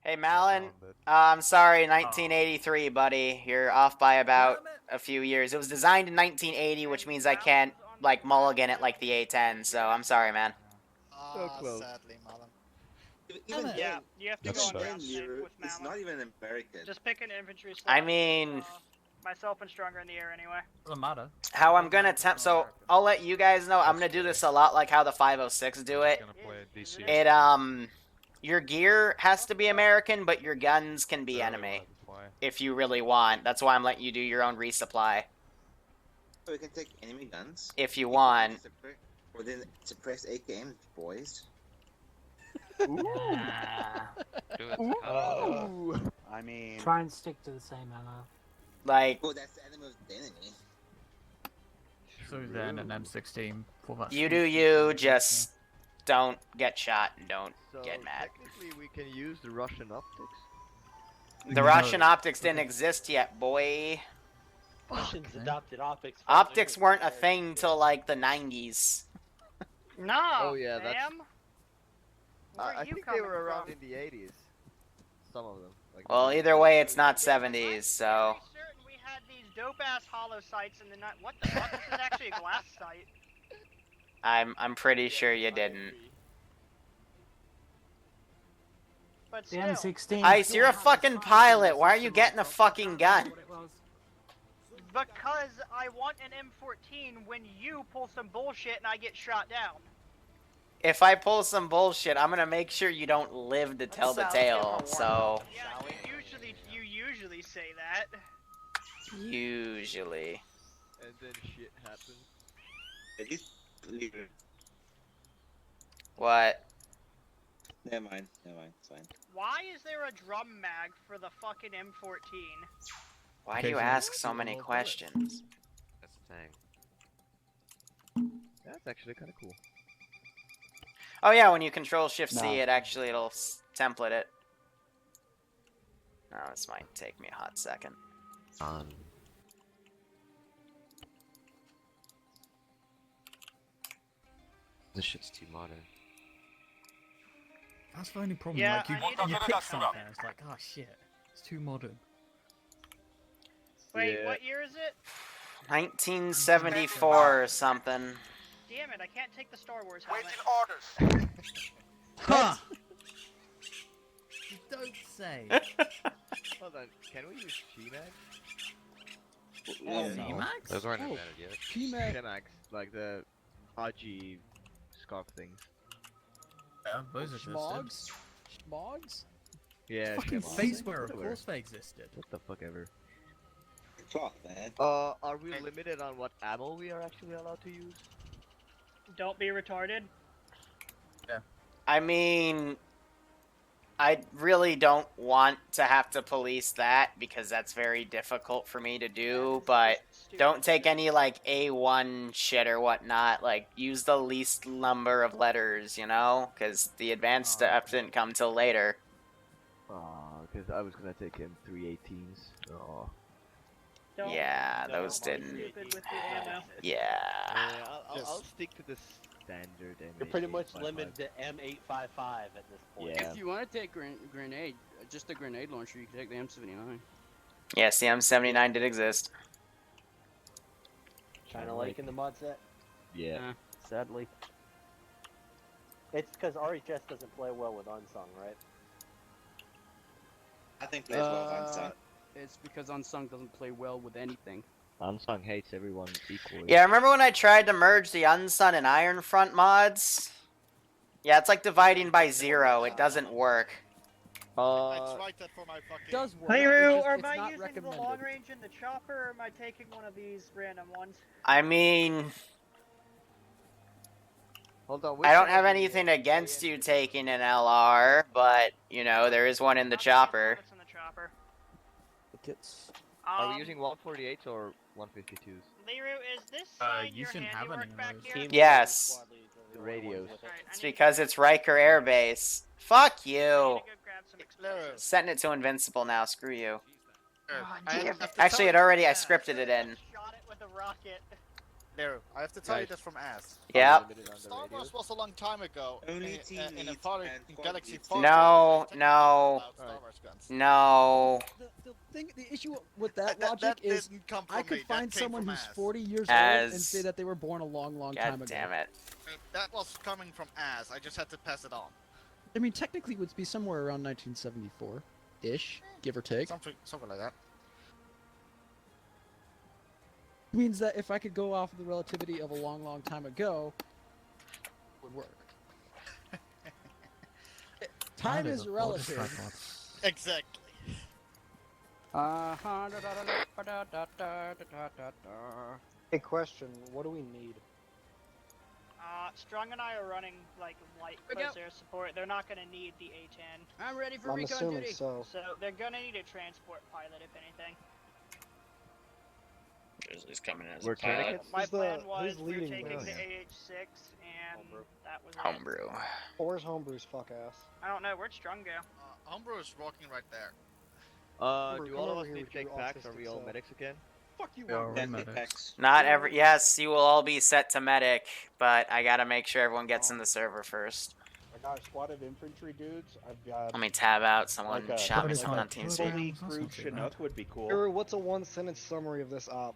Hey, Malin. I'm sorry, 1983, buddy. You're off by about a few years. It was designed in 1980, which means I can't, like, mulligan it like the A10, so I'm sorry, man. So close. Sadly, Malin. Even then, Yeah, you have to that's go on fair. ground tank Liru with is Malin. not even American. Just pick an infantry slot. I mean, myself and Stronger in the air anyway. Doesn't matter. how I'm gonna attempt, so I'll let you guys know, I'm gonna do this a lot like how the 506 do it. It, your gear has to be American, but your guns can be enemy. If you really want. That's why I'm letting you do your own resupply. So we can take enemy guns. If you want. Or then suppress AKMs, boys. Ooh. I mean, Try and stick to the same ammo. Like, Well, that's the enemy of the enemy. So then an M16 for that. you do you, just don't get shot and don't So get mad. technically we can use the Russian optics. The Russian optics didn't exist yet, boy. Russians adopted optics. Optics weren't a thing till like the 90s. No. Oh, yeah, that's- ma'am. Where are I you think they coming were around from? in the 80s. Some of them. Like Well, either way, it's not 70s, so. I'm pretty certain we had these dope-ass hollow sights in the night. What the fuck? This is actually a glass sight. I'm pretty sure you didn't. But The still, M16. Ice, you're a fucking pilot. Why are you getting a fucking gun? because I want an M14 when you pull some bullshit and I get shot down. If I pull some bullshit, I'm gonna make sure you don't live to tell the tale, so. Yeah, you usually say that. Usually. And then shit happens. At least Liru. What? Never mind, it's fine. Why is there a drum mag for the fucking M14? Why do you ask so many questions? That's the thing. That's actually kind of cool. Oh yeah, when you control Shift C, No. it'll template it. Oh, this might take me a hot second. This shit's too modern. That's the only problem. Yeah, like you, I need to you get pick that something, and it's like, oh shit, it's too modern. Wait, Yeah. what year is it? 1974 or something. Damn it, I can't take the Star Wars helmet. orders. Huh! You don't say. Hold on, can we use G-Mag? C-Max? Those weren't Oh, invented yet. G-Mag. G-Mags, like the RG scarf things. Yeah, those existed. Schmogs? Schmogs? Yeah, Fucking G-Mags. face wear, of Whatever. course they existed. What the fuck ever. Cloth, man. Are we limited on what ammo we are actually allowed to use? Don't be retarded. I mean, I really don't want to have to police that because that's very difficult for me to do, but don't take any like A1 shit or whatnot. Like, use the least number of letters, you know? Because the advanced stuff didn't come till later. Because I was gonna take him 318s. Oh. Don't, Yeah, don't those be didn't. stupid with the ammo. Yeah. Yeah, I'll Yes. stick to the standard MH. You're pretty much limited to M855 at this point. Yeah. If you want to take grenade, just a grenade launcher, you can take the M79. Yes, the M79 did exist. China Lake in the mod set? Yeah. Sadly. It's because RHS doesn't play well with Unsung, right? I think plays well with Unsung. It's because Unsung doesn't play well with anything. Unsung hates everyone equally. Yeah, remember when I tried to merge the Unsun and Ironfront mods? Yeah, it's like dividing by 0. It doesn't work. I tried that for my fucking. It does work. Liru, it's just, am it's I not using the recommended. long range in the chopper, or am I taking one of these random ones? I mean, Hold on. I don't have anything against you taking an LR, but, you know, there is one in the chopper. It's in the chopper. Tickets. Are we using 148s or 152s? Liru, is this Uh, sign you your shouldn't have handiwork any of back those. here? Yes. The radios. Alright, I It's need to because it's Riker Air Base. Fuck you. go grab some Liru. explosives. Setting it to invincible now, screw you. I have to Actually, it tell already, I scripted it in. Shot it with a rocket. Liru, I have to tell you Guys. this from ass. Yep. Star Wars was a long time ago. Only in a teammates part and in Galaxy quantities. Far. No, no. Star first guns. No. The issue with that logic is didn't come I from could me, that find came someone from who's Az. 40 years old Az. and say that they were born a long time God ago. damn it. That was coming from Az. I just had to pass it on. I mean, technically, it would be somewhere around 1974-ish, give or take. Something like that. Means that if I could go off of the relativity of a long time ago, it would work. Time is relative. Exactly. Hey, question. What do we need? Strong and I are running like light close air support. They're not gonna need the A-10. I'm ready for I'm recon assuming duty. so. So they're gonna need a transport pilot, if anything. Grizzly's coming in as We're a pilot. tourniquets? My Who's the- plan was who's we were leading taking this? the AH-6, and Homebrew. that was it. Homebrew. Where's Homebrew's fuck ass? I don't know, where'd Strong go? Homebrew is walking right there. Do come all of over us here need with to take your packs? Are autistic we all self. medics again? Fuck you, Yeah, Homebrrew. we're Then medics. packs. Not every. Yes, you will all be set to medic, but I gotta make sure everyone gets in the server first. I got a squad of infantry dudes. I've got Let me tab out. Someone like a, shot me like someone a on TeamSpeak. fully That's not crewed too bad. Chinook would be cool. Drew, what's a one-sentence summary of this op?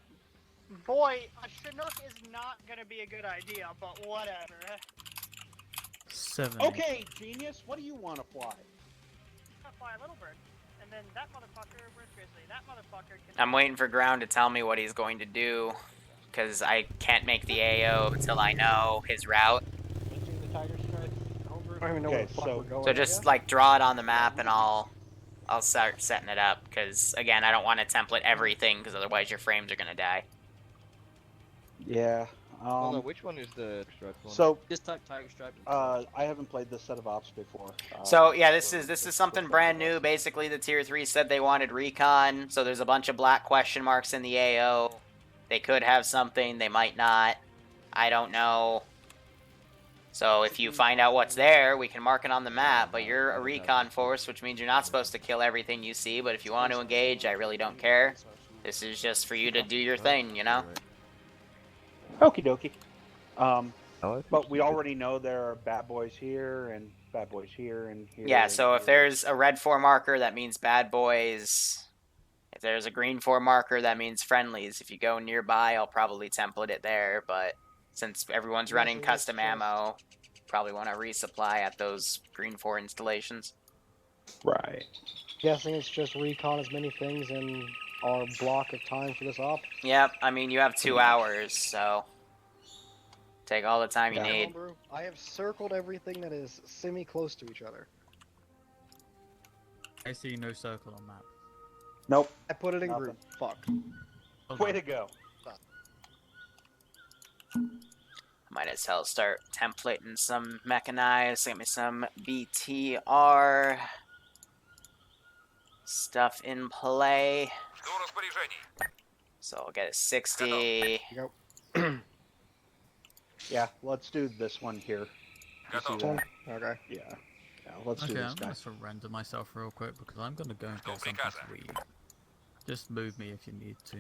Boy, a Chinook is not gonna be a good idea, but whatever. 7. Okay, genius, what do you want to fly? I'll fly a little bird. And then that motherfucker, where's Grizzly? That motherfucker can... I'm waiting for Ground to tell me what he's going to do, because I can't make the AO until I know his route. Switching the Tiger Stripes? Homebrew? I don't even know where Okay, the fuck so- we're going. So just like draw it on the map, and I'll start setting it up. Because again, I don't want to template everything, because otherwise your frames are gonna die. Yeah. Hold on, which one is the striped one? So, Just type Tiger Stripe. I haven't played this set of ops before. So yeah, this is something brand new. Basically, the tier 3 said they wanted recon, so there's a bunch of black question marks in the AO. They could have something, they might not. I don't know. So if you find out what's there, we can mark it on the map, but you're a recon force, which means you're not supposed to kill everything you see, but if you want to engage, I really don't care. This is just for you to do your thing, you know? Okie dokie. But we already know there are bad boys here and bad boys here and here. Yeah, and so if here. there's a red 4 marker, that means bad boys. If there's a green 4 marker, that means friendlies. If you go nearby, I'll probably template it there, but since everyone's running custom ammo, probably want to resupply at those green 4 installations. Right. Guessing it's just recon as many things in our block of time for this op. Yep, I mean, you have 2 hours, so take all the time you need. Homebrew, I have circled everything that is semi-close to each other. I see no circle on map. Nope. I put it in Nothing. group. Fuck. Way to go. Might as well start templating some mechanized. Get me some BTR stuff in play. So I'll get a 60. Yeah, let's do this one here. You see that? Okay. Yeah. Yeah, let's do Okay, this I'm guy. gonna surrender myself real quick because I'm gonna go and get something to eat. Just move me if you need to.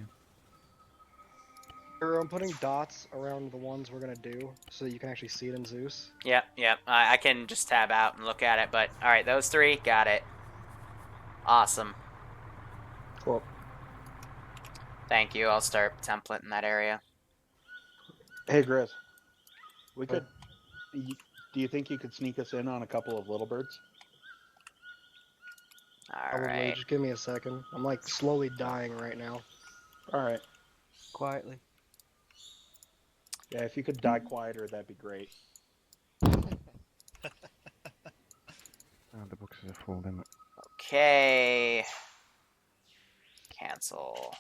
I'm putting dots around the ones we're gonna do so that you can actually see it in Zeus. Yep. I can just tab out and look at it, but alright, those 3, got it. Awesome. Cool. Thank you, I'll start templating that area. Hey, Grizz. We could. Do you think you could sneak us in on a couple of little birds? Probably. Alright. Just give me a second. I'm like slowly dying right now. All right. Quietly. Yeah, if you could die quieter, that'd be great. The boxes are full, damn it. Okay. Cancel.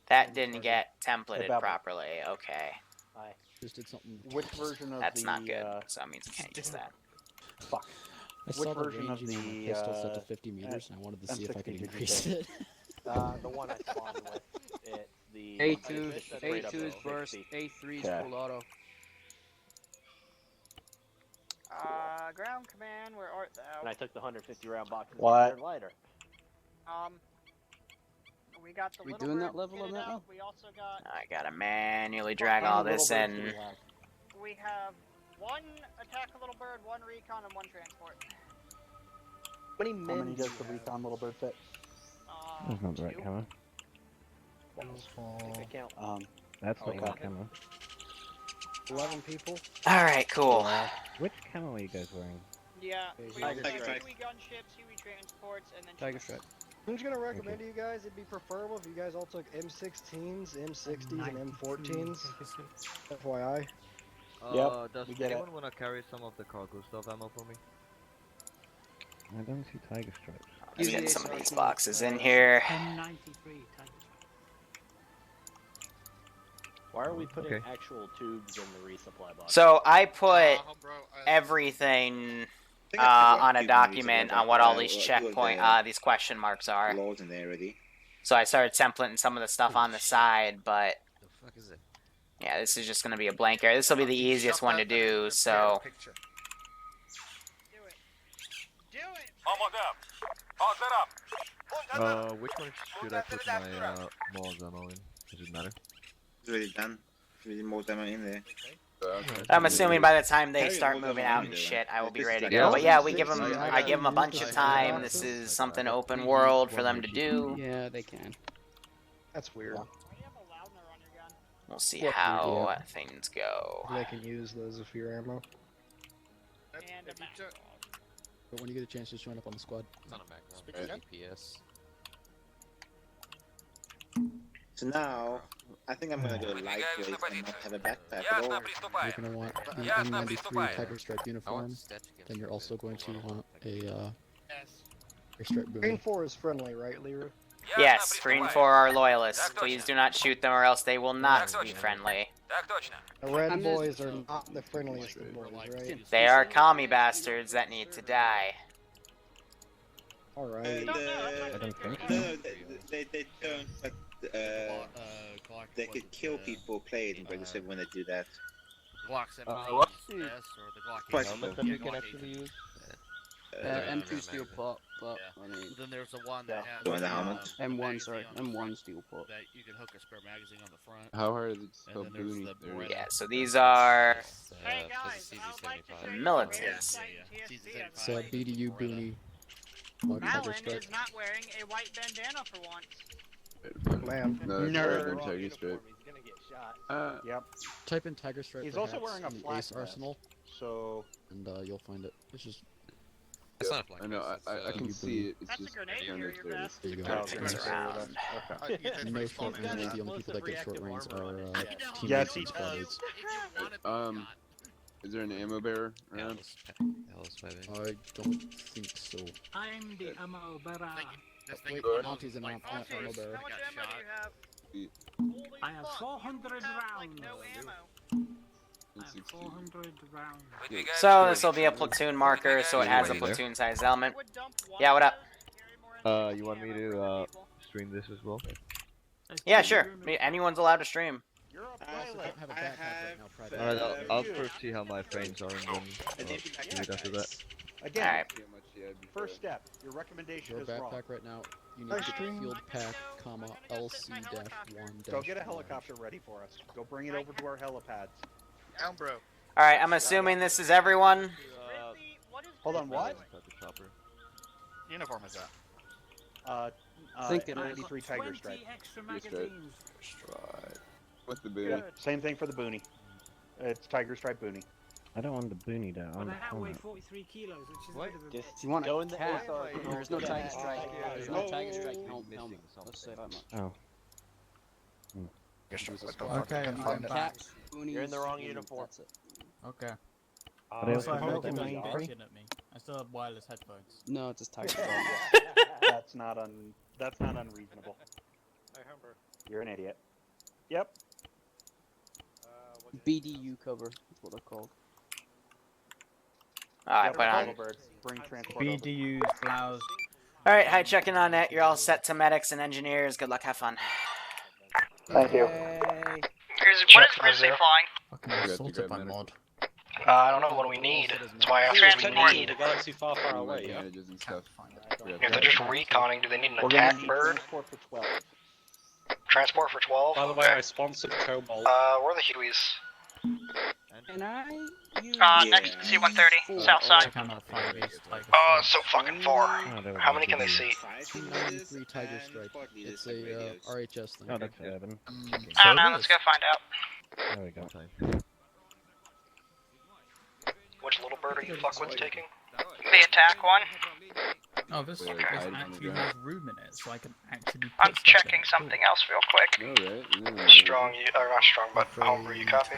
That didn't get templated Bevel. properly. Okay. Hi. Just did something. Which version of That's the? not good. So that means I can't use that. Fuck. I saw the version of range in the, my pistol set to 50 meters, and I wanted to see if I M60 could did you increase take? it. The one I spawned with. It's the A2 is burst, A3 is Okay. full auto. Ground command, where art thou? And I took the 150 round box and What? third lighter. We got the We little doing bird that level on kitted that out. one? We also got, I gotta manually drag all this in. we have 1 attack a little bird, bird, 1 recon, and 1 transport. How many How men many do does you the have? recon little bird fit? That's not the right 2. camera. I think I count. That's not the right Okay. camera. 11 people. Alright, cool. Which camera are you guys wearing? Yeah, we Tiger also have Strike. Huey gunships, Huey transports, and then Tiger Strike. I'm just gonna recommend to you guys it'd be preferable if you guys all took M16s, M60s, and M14s. FYI. Does we get it. anyone want to carry some of the cargo stuff ammo for me? I don't see tiger stripes. Let's get some of these boxes in here. M93 Tiger Why are we putting Okay. actual tubes in the resupply box? So I put Bro, everything I think I forgot on a you document when we on what all said these that, checkpoint, these question marks are. laws in there already. So I started templating some of the stuff on the side, but The fuck is it? yeah, this is just gonna be a blank area. This will be the easiest one to do. So do it. Do it! Which one should I put my Mars ammo in? Does it matter? It's already done. We more ammo in there. I'm assuming by the time they Carry start all the moving ammo out in and there. shit, I will be This ready to is go. like- But yeah, we give Yeah, them, I I give them a bunch of time. boxes. This is something open world for them to do. Yeah, they can. That's weird. Why do you have a Loudner on your gun? We'll see What how things go. They can use those if you're ammo. And a Mac. But when you get a chance, just join up on the squad. It's not a Magnum. EPS. So now, I think I'm gonna go lightweight and not have a backpack at all. You're going to want the M93 Tiger Stripe I want uniform. Stetch against Then you're also going to want a Yes. Tiger Stripe Green boonie. 4 is friendly, right, Liru? Yes, Green 4 are loyalists. Please do not shoot them or else they will not be friendly. The red I'm boys just- are not the friendliest of boys, right? They are commie bastards that need to die. Alright. No, that's I actually don't think pretty No, good. they don't, but they could kill people playing Venezuela when they do that. Glock what's 17 S or the Glock Quite 18. helmet that Yeah, we can Glock actually 18. use? M2 steel pot, but Yeah. I mean Then there's the one that has The one that helmet? the M1, magazine sorry, on the M1 front steel pot. that you can hook a spare magazine on the front. How hard is it to And spell then there's boonie? the Beretta. Yeah, so these are Hey guys, I would like to show you militants. the Yeah, TSC yeah. has It's a lately. BDU boonie. Tiger Malin Stripe. is not wearing a white bandana for once. Man. Nerd. He's gonna get shot. Yep. Type in Tiger Stripe He's perhaps also wearing a in the flak Ace vest. Arsenal, So and you'll find it. It's just It's not a flag. I know, I can BDU see boonie. it. It's That's a just grenade carrier vest. There you Turn go. things around. Okay. You can No face short bomb range. it. The only people that get short range are Yes, teammates he and squad mates. Is there an ammo bearer around? I don't think so. I'm the ammo bearer. This thing Wait, is Monty's an ammo Monty, bearer. how much ammo do you have? Holy I have fuck, 400 you have, like, rounds. no ammo. I have 400 rounds. So this will be a platoon marker, so it has a platoon size element. I would dump one Yeah, what of up? those, carry more You want me ammo for to people. stream this as well? Yeah, sure. Anyone's allowed to stream. you're a I also pilot. don't have a I backpack right have, now, private. Alright, I'll you. first see how my frames are and then And if you do it after that. Again, Alright. See how much you had before. first step. Your recommendation Your is wrong. backpack right now. You need to get the field pack, comma LC-1. Go get a helicopter ready for us. Go bring it over to our helipads. Down, bro. Alright, I'm assuming this is everyone. Ridley, what is Hold on, Ridley what? doing? Uniform is that? Think it is. 93 Tiger 20 Stripe. extra Yes, right. magazines. What's the booty? Same thing for the boonie. It's Tiger Stripe boonie. I don't want the boonie though. I But want I the have weigh helmet. 43 kilos, which is What? a bit of a Just You want go a in the cap? SR. There's no Yeah. Tiger Strike. There's no Tiger Strike Oh. helmet. Let's say that much. Oh. Okay, I'm back. Caps, boonies, You're in the wrong and uniform. That's it. Okay. But they also So I have heard them you in guys free. bitching at me. I still have wireless headphones. No, it's just Tiger Strike. That's not unreasonable. You're an idiot. Yep. BDU cover. That's what they're called. Alright, put on. Bring transport over. BDUs, blouse. Alright, hi, checking on that. You're all set to medics and engineers. Good luck, have fun. Thank you. What is Grizzly flying? Fucking to assaulted grab by medic. mod. I don't know what we need. That's why I asked Transport. for The galaxy far, far Like away. Yeah. bandages and stuff. If they're just reconning, do they need an We're gonna need transport for 12. Transport for 12? By the way, I sponsored Cobalt. Where are the Hueys? And I use... Next C-130, south side. Oh, it's so fucking far. How many can they see? 293 Tiger Strike. It's a RHS thing. Oh, that's 7. I don't know, let's go find out. There we go. Which little bird are you fuckwits taking? The attack one. Oh, this actually has room in it, so I can actually. I'm checking something else real quick. Strong, or not strong, but homebrew, you copy?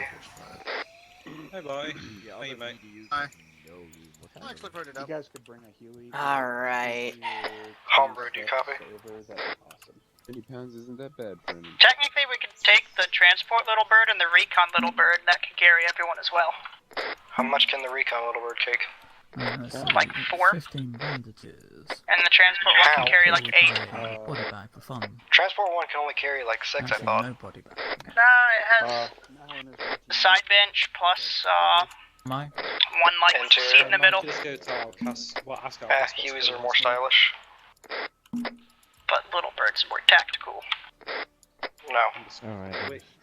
Hey, boy. How you, mate? Hi. I actually put it You up. guys could bring a Huey. Alright. Homebrew, do you copy? Awesome. 50 pounds isn't that bad for any. Technically, we could take the transport little bird and the recon little bird. That can carry everyone as well. How much can the recon little bird take? Like 4. 15 bandages. And the transport one can carry like 8. Body bag for fun. Transport 1 can only carry like 6, I Actually, thought. no body bag. No, it has the side bench plus My. one like seat in the middle. Hueys are more stylish. But little bird's more tactical. No. Alright,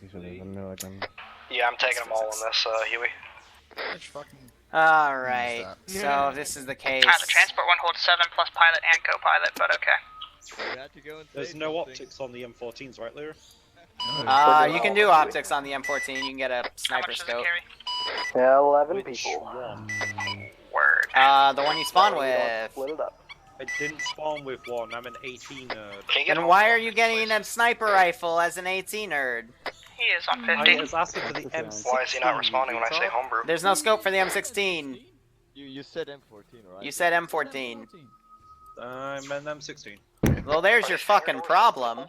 these are the vanilla gun. Yeah, I'm taking them all on this, Huey. Alright, so if this is the case. The transport one holds 7 plus pilot and co-pilot, but okay. There's no optics on the M14s, right, Liru? You can do optics on the M14. You can get a sniper scope. Yeah, 11 Which people. one? Word. The one you spawn with. Split it up. I didn't spawn with one. I'm an 18 nerd. Then why are you getting a sniper rifle as an 18 nerd? He is on 50. I was asking for the M16. Why is he not responding when I say homebrew? There's no scope for the M16. You said M14, right? You said M14. I'm an M16. Well, there's your fucking problem.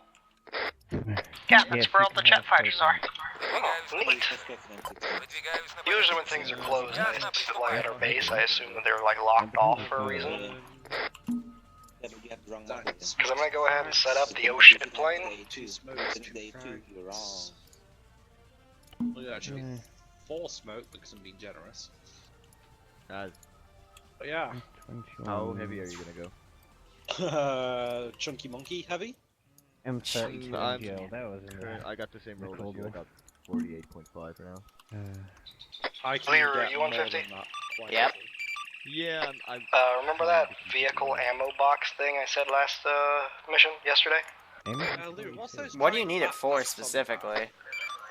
Captain, that's where all the jet fighters are. Oh, neat. Usually when things are closed, it's like at our base, I assume that they're like locked off for a reason. Because I'm gonna go ahead and set up the ocean plane. Well, yeah, actually, 4 smoke because I'm being generous. But yeah. How heavy are you gonna go? Chunky monkey heavy. M32 I'm- MGL, that was in there. I got the same roll as you. I Recordable. got 48.5 for now. I can Liru, get you more 150? than that quite Yep. Yeah, I'm Remember that vehicle ammo box thing I said last mission yesterday? Liru, what's those What do you giant need it for backpacks on specifically?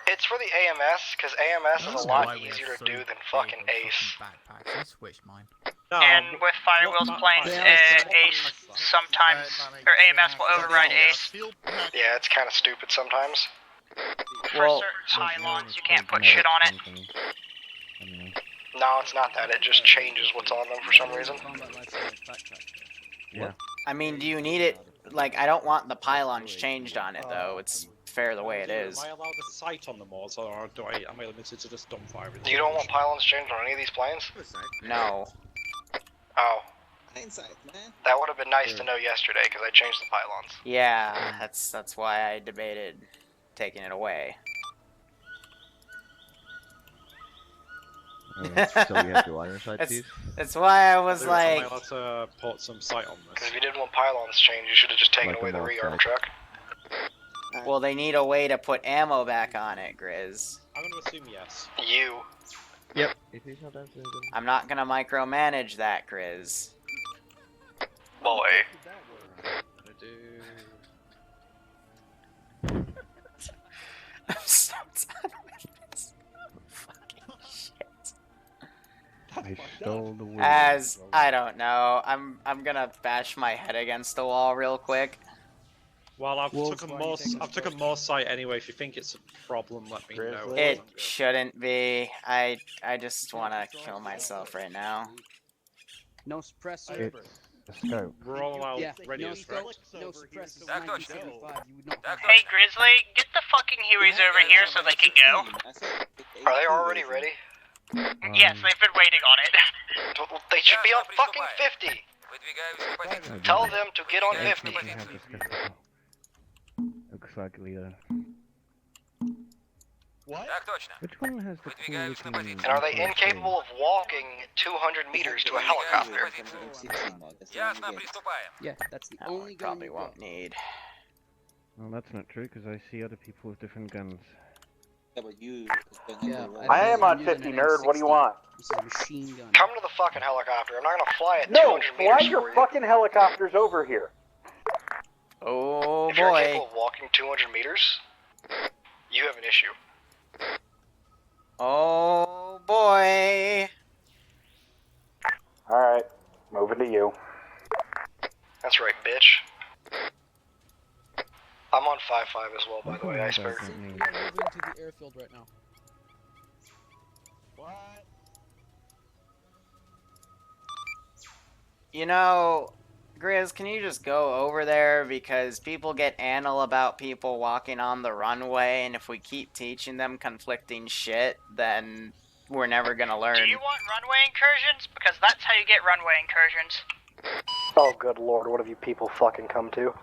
It's for the AMS, because AMS is a lot easier to do than fucking Ace. Backpacks. I switched mine. No, And with Firewheel's planes, Ace sometimes, or AMS will override Ace. Yeah, it's kind of stupid sometimes. For Well, certain pylons, you can't put shit on it. No, it's not that. It just changes what's on them for some reason. Yeah. I mean, do you need it? Like, I don't want the pylons changed on it though. It's fair the way it is. Am I allowed a sight on them all, or am I limited to just dumbfire? You don't want pylons changed on any of these planes? No. Oh. That would have been nice to know yesterday, because I changed the pylons. Yeah, that's why I debated taking it away. so we have to iron sight these? That's why I was Liru, like. am I allowed to put some sight on this? Because if you didn't want pylons changed, you should have just taken Like away a the mock rearm track. truck. Well, they need a way to put ammo back on it, Grizz. I'm going to assume yes. You. Yep. If he's not answering, I'm not gonna micromanage that, Grizz. Boy. I'm so done with this. Fucking shit. I stole the wheel. As I don't know, I'm gonna bash my head against the wall real quick. Well, I've took a more sight anyway. If you think it's a problem, let me know. It shouldn't be. I just wanna kill myself right now. No suppressor. It's a scope. We're all out Yeah, ready no as scope, correct. no suppressors. 1975. You would not have Hey, Grizzly, get the fucking Hueys over here so they can go. Are they already ready? Yes, they've been waiting on it. They should be on fucking 50! Tell them to get on 50. Looks like leader. What? Which one has the cool looking... And are they incapable of walking 200 meters to a helicopter? Yeah, that's the That only one gun probably you've won't got. need. Well, that's not true, because I see other people with different guns. I am on 50, nerd. What do you want? This is a machine gun. Come to the fucking helicopter. I'm not gonna fly at No, 200 meters fly your for you. fucking helicopters over here. Oh If you're boy. capable of walking 200 meters, you have an issue. Oh boy. Alright, moving to you. That's right, bitch. I'm on 5-5 as well, by the way, Iceberg. We're moving to the airfield right now. What? You know, Grizz, can you just go over there? Because people get anal about people walking on the runway, and if we keep teaching them conflicting shit, then we're never gonna learn. Do you want runway incursions? Because that's how you get runway incursions. Oh, good lord, what have you people fucking come to?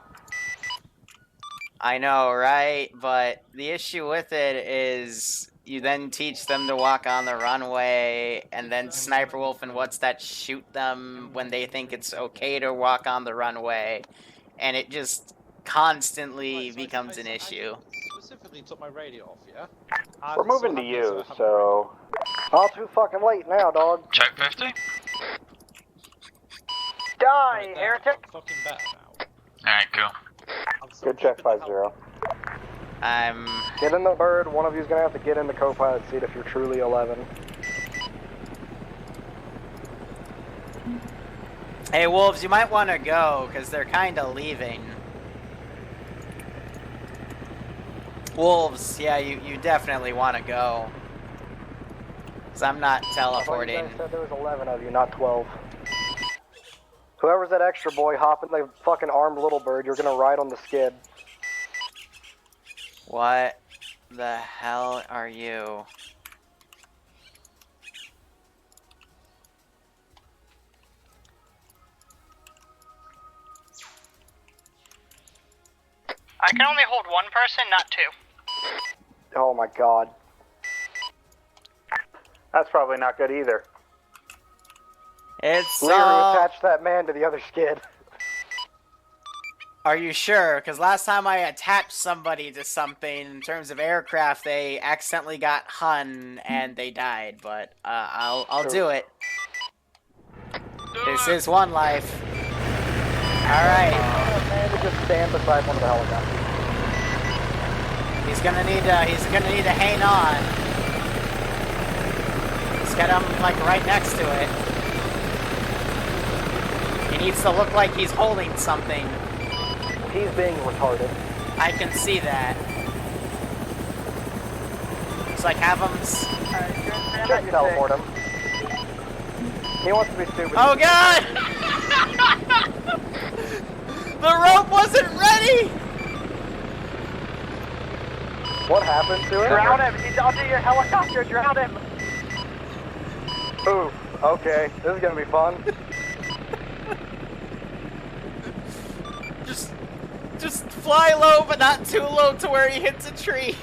I know, right? But the issue with it is you then teach them to walk on the runway, and then Sniper Wolf and what's that shoot them when they think it's okay to walk on the runway, and it just constantly becomes an issue. Specifically took my radio off, yeah? We're moving to you, so... All too fucking late now, dog. Check 50. Die, heretic! Fucking better now. Alright, cool. Good check, 5-0. Get in the bird, one of you's gonna have to get in the co-pilot seat if you're truly 11. Hey, Wolves, you might want to go, because they're kind of leaving. Wolves, yeah, you definitely want to go. Because I'm not teleporting. You guys said there was 11 of you, not 12. Whoever's that extra boy, hop in the fucking armed little bird, you're gonna ride on the skid. What the hell are you? I can only hold one person, not two. Oh my god. That's probably not good either. It's Liru, attach that man to the other skid. Are you sure? Because last time I attached somebody to something in terms of aircraft, they accidentally got Hun and they died. But I'll do it. This is one life. All right. Man to just stand beside one of the helicopters. He's gonna need to hang on. He's got him like right next to it. He needs to look like he's holding something. He's being retarded. I can see that. It's like have him. Just teleport him. He wants to be stupid. Oh god! The rope wasn't ready! What happened to him? Drown him! He's under your helicopter, drown him! Ooh, okay, this is gonna be fun. Just fly low, but not too low to where he hits a tree.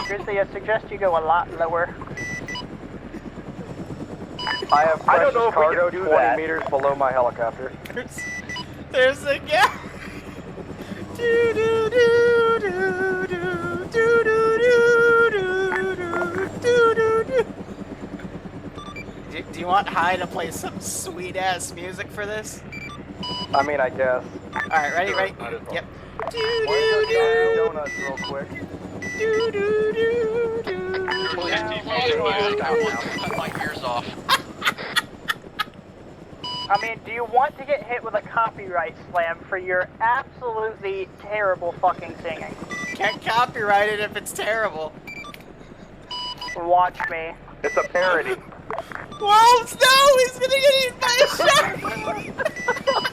Grizzly, I suggest you go a lot lower. I have I don't know precious if we cargo can do 20 that. meters below my helicopter. There's a gap. Do do do do do do do do do do do. Do you want High to play some sweet ass music for this? I mean, I guess. All right, ready? Yep. Do Why don't you guys donuts real quick? do do do do. Please keep music. Cut my ears off. I mean, do you want to get hit with a copyright slam for your absolutely terrible fucking singing? Can't copyright it if it's terrible. Watch me. It's a parody. Wolves, no! He's gonna get eaten by a shark!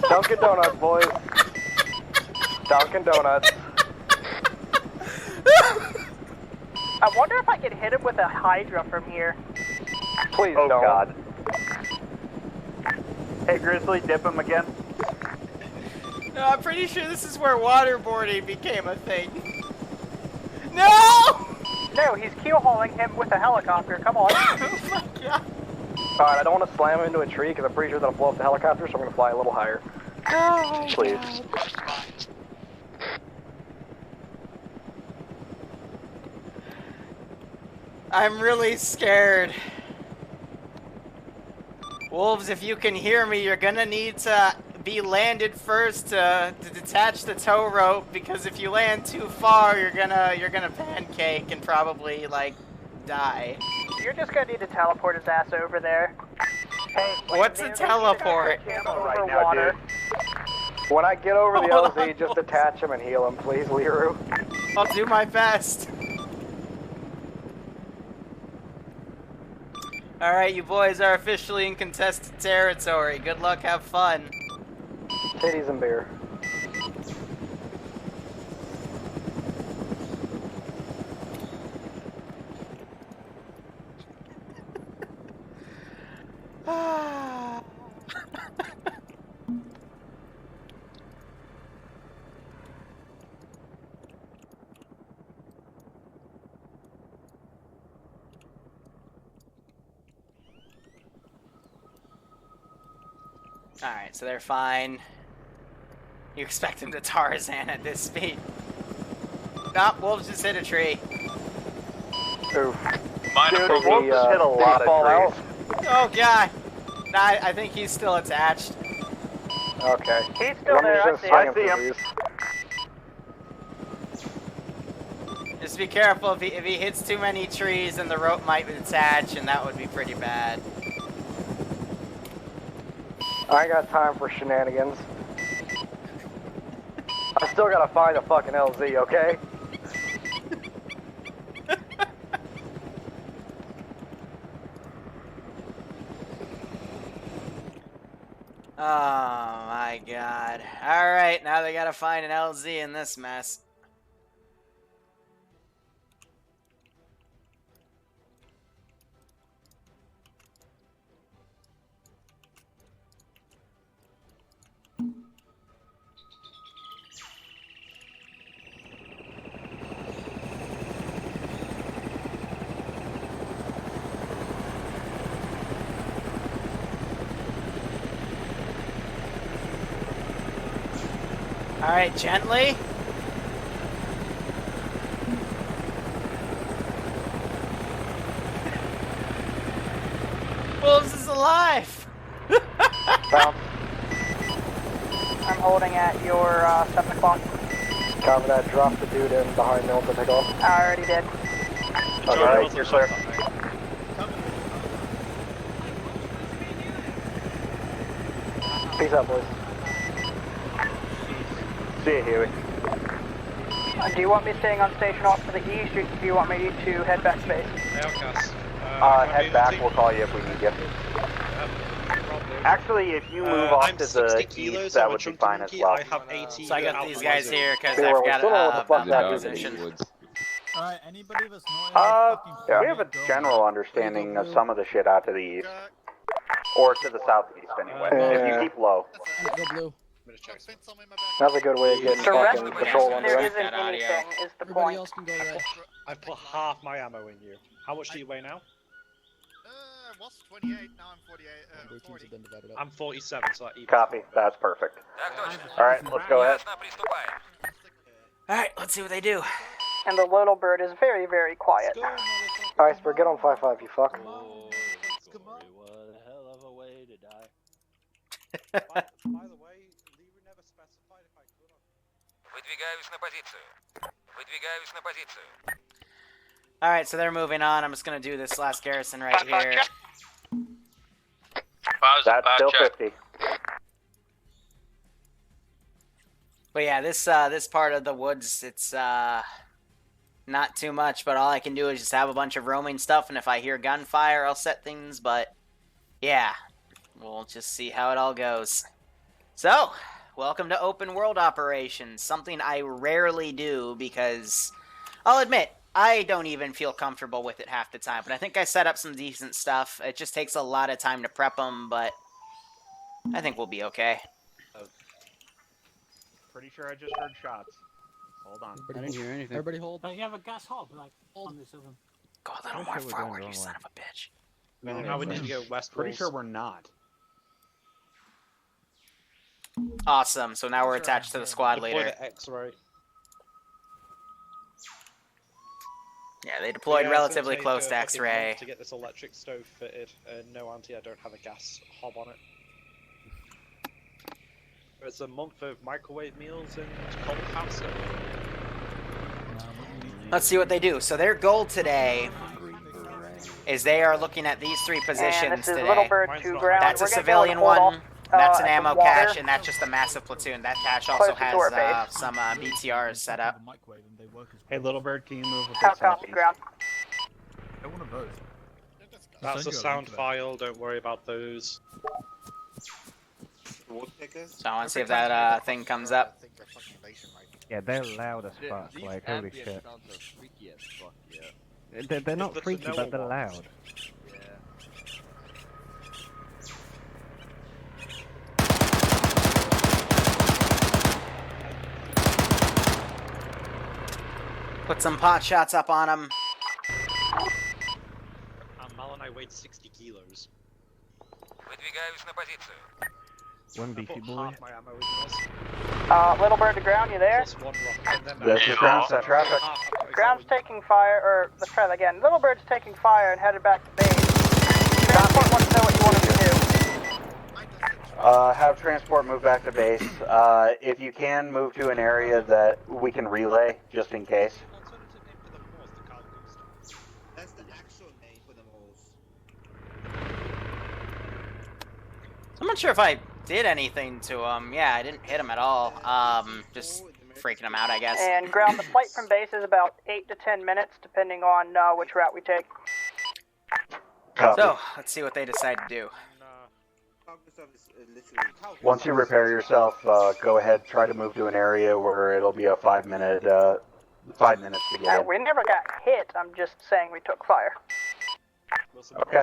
Dunkin' Donuts, boys. Dunkin' Donuts. I wonder if I could hit him with a Hydra from here. Please Oh don't. god. Hey Grizzly, dip him again. No, I'm pretty sure this is where waterboarding became a thing. No! No, he's keel hauling him with a helicopter. Come on. Oh my god. Alright, I don't want to slam into a tree because I'm pretty sure that'll blow up the helicopter, so I'm going to fly a little higher. Oh, Please. I'm really scared. Wolves, if you can hear me, you're gonna need to be landed first to detach the tow rope, because if you land too far, you're gonna pancake and probably like die. You're just gonna need to teleport his ass over there. Hey, What's a teleport? Over water. When I get over the LZ, just detach him and heal him, please, Liru. I'll do my best. Alright, you boys are officially in contested territory. Good luck, have fun. Titties and beer. Alright, so they're fine. You expect him to Tarzan at this speed. Nope, wolves just hit a tree. Oof. Dude, wolves just hit a lot of trees. Oh god! Nah, I think he's still attached. Okay. He's still there, I see him. Just be careful, if he hits too many trees, then the rope might detach, and that would be pretty bad. I ain't got time for shenanigans. I still gotta find a fucking LZ, okay? Oh my god. Alright, now they gotta find an LZ in this mess. Alright, gently. Wolves is alive! I'm holding at your 7 o'clock. Copy that, drop the dude in behind Mill to take off. I already did. Alright, you're clear. Peace out, boys. See you, Huey. Do you want me staying on station off to the east, or do you want me to head back to base? Head back, we'll call you if we need you. Actually, if you move off to the east, that would be fine as well. So I got these guys here because I forgot about that position. Alright, anybody that's not Yeah, we have a general understanding of some of the shit out to the east. Or to the southeast, anyway. If you keep low. Go blue. That's a good way of getting fucking patrol under There them. isn't anything, is the Everybody point. else can go right. I put half my ammo in you. How much do you weigh now? I was 28, now I'm 48, 40. Have been divided up. I'm 47, so that evens. Copy, that's perfect. Alright, let's go ahead. Alright, let's see what they do. And the little bird is very, very quiet. Iceberg, get on 5-5, you fuck. By the way, Liru never specified if I could or... Alright, so they're moving on. I'm just gonna do this last garrison right here. That's still 50. But yeah, this part of the woods, it's not too much, but all I can do is just have a bunch of roaming stuff, and if I hear gunfire, I'll set things, but yeah, we'll just see how it all goes. So, welcome to open world operations, something I rarely do because, I'll admit, I don't even feel comfortable with it half the time, but I think I set up some decent stuff. It just takes a lot of time to prep them, but I think we'll be okay. Pretty sure I just heard shots. Hold on. I didn't hear anything. Everybody hold. But you have a gas hob, like, on this of them. Go a little more forward, you son of a bitch. No, we need to go west. Pretty sure we're not. Awesome. So now we're attached to the squad Deploy leader. the X-ray. Yeah, they deployed relatively close to X-ray. To get this electric stove fitted, no auntie, I don't have a gas hob on it. It's a month of microwave meals and cold pasta. Let's see what they do. So their goal today is they are looking at these three positions And this is today. Little Bird to ground. That's a We're gonna civilian go and hold one. off, That's an at the ammo water. cache, and that's just a massive platoon. That cache also Close to our has base. some BTRs set up. Hey, Little Bird, can you move a How bit copy southeast? ground? I want to vote. That's a sound file, don't worry about those. So I want to see if that thing comes up. Yeah, they're loud as fuck. These Like, holy ambient shit. sounds are freaky as fuck, yeah. They're not It's the freaky, but they're Sonoma loud. ones. Yeah. Put some pot shots up on them. Mal and I weighed 60 kilos. One beefy boy. Half my ammo in this. Little Bird to ground, you there? Plus one rocket, and then This is ground set traffic. Ground's taking fire, or let's try that again. Little Bird's taking fire and headed back to base. Transport wants to know what you want him to do. Have transport move back to base. If you can, move to an area that we can relay, just in case. That's the actual name for the moles. I'm not sure if I did anything to him. Yeah, I didn't hit him at all. Just freaking him out, I guess. And ground, the flight from base is about 8 to 10 minutes, depending on which route we take. Copy. So, let's see what they decide to do. Once you repair yourself, go ahead, try to move to an area where it'll be a 5 minutes to get in. We never got hit, I'm just saying we took fire. Okay.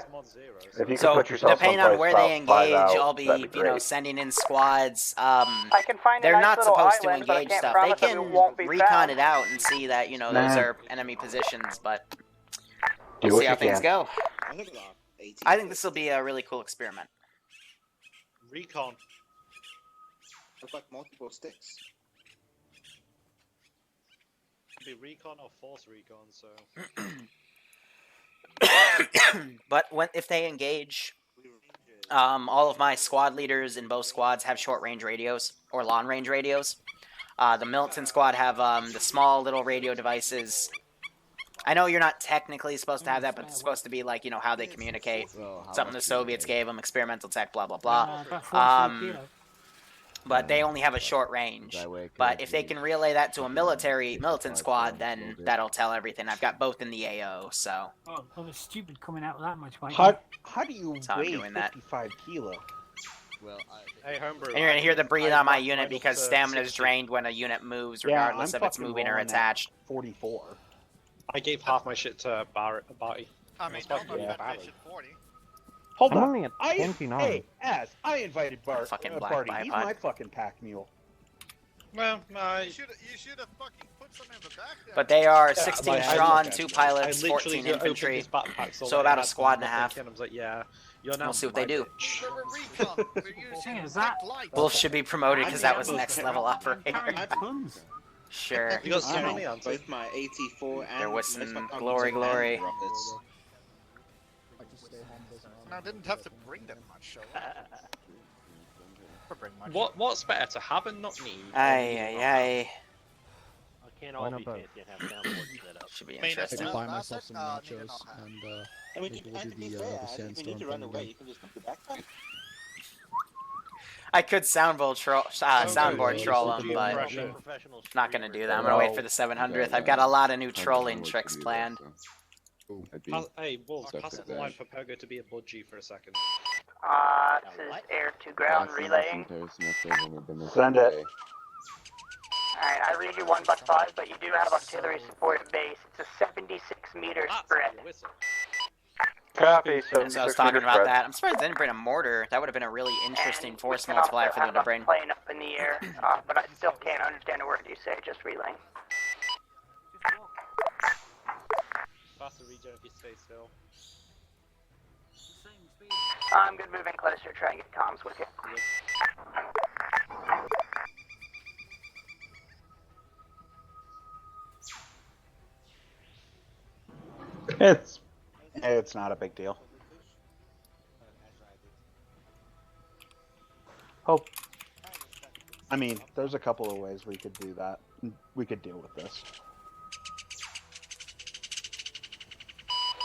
If you can So, put yourself depending on someplace where about they 5 engage, out, I'll be, that'd great. sending in squads. I can find a They're nice not little supposed to island, but I engage can't stuff. They promise that we can won't be recon found. it out and see that, those Nah. are enemy positions, but Do we'll what see how you things can. go. I think about 18. I think this will be a really cool experiment. Recon. I've got multiple sticks. Be recon or force recon, so. But if they engage, all of my squad leaders in both squads have short-range radios or long-range radios. The militant squad have the small little radio devices. I know you're not technically supposed to have that, but it's supposed to be like, how they communicate. Something the Soviets gave them, experimental tech, blah, blah, blah. But they only have a short range. But if they can relay that to a militant squad, then that'll tell everything. I've got both in the AO, so. Oh, well, it's stupid coming out with that much weight. How do you That's how I'm weigh doing that. 55 kilo? Well, Hey, homebrew. And you're gonna hear the breathe on my unit because stamina is drained when a unit moves, Yeah, regardless I'm if it's fucking moving or rolling at attached. 44. I gave half my shit to Barty. I mean, That's don't fucking let bad. that shit 40. Hold I'm on. only at 29. Hey, I invited Fucking black Barty. bipod. He's my fucking pack mule. Well, You should have fucking put some in the back there. But they are Yeah, 16 like, I strong, look at 2 it. pilots, I literally 14 opened infantry. his backpack, So about I a had squad and a nothing, half. and I was like, yeah, you're now We'll see what my they do. bitch. We're a recon. We're using Is that- black light. Wolf should be promoted because that was Yeah. next level operator. Carrying tons. Sure. You got so many answers. Both my 84 and There was most of my some competence glory, and glory. rockets. I didn't have to bring that much, so. Or bring much. What's better, to have and not need? Aye, aye, aye. I can't Why all not be both? fancy and have soundboards set up. Should be I mean, that's I interesting. could buy That's myself it. some Nigga, nachos not happy. and I mean, maybe we'll and do to be the fair, if you sandstorm need to run thing away, again. you can just put the backpack. I could soundboard troll them, but Professional not gonna do that. I'm gonna wait for the 700th. I've got a lot of new trolling tricks planned. Hey, Wolf, Stuff pass like it the that. line for Pogo to be a budgie for a second. This is air to ground relaying. Send it. Alright, I read you 1+5, but you do have artillery support at base. It's a 76-meter spread. Copy. So I was talking about that. I'm surprised they didn't bring a mortar. That would have been a really interesting force multiplier for them to bring. Plane up in the air, but I still can't understand a word you say, just relaying. Faster regen if you stay still. I'm good moving closer, try and get comms with you. It's not a big deal. Hope. I mean, there's a couple of ways we could do that. We could deal with this.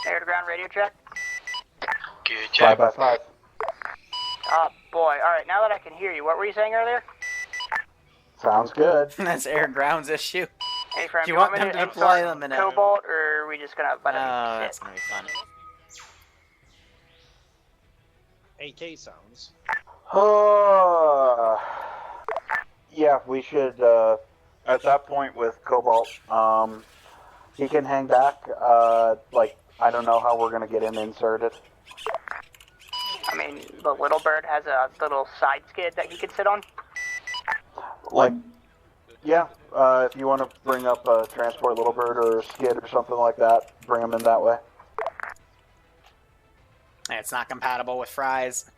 Air to ground radio check. Good check. 5x5. Oh boy, alright, now that I can hear you, what were you saying earlier? Sounds good. That's air ground's issue. Hey, friend, Do you want me them to install deploy them in a... Cobalt, or are we just gonna let Oh, them that's gonna be fun. AK sounds. Yeah, we should, at that point with Cobalt, he can hang back, like, I don't know how we're gonna get him inserted. I mean, the little bird has a little side skid that he could sit on. Like, yeah, if you want to bring up a transport little bird or a skid or something like that, bring him in that way. It's not compatible with fries.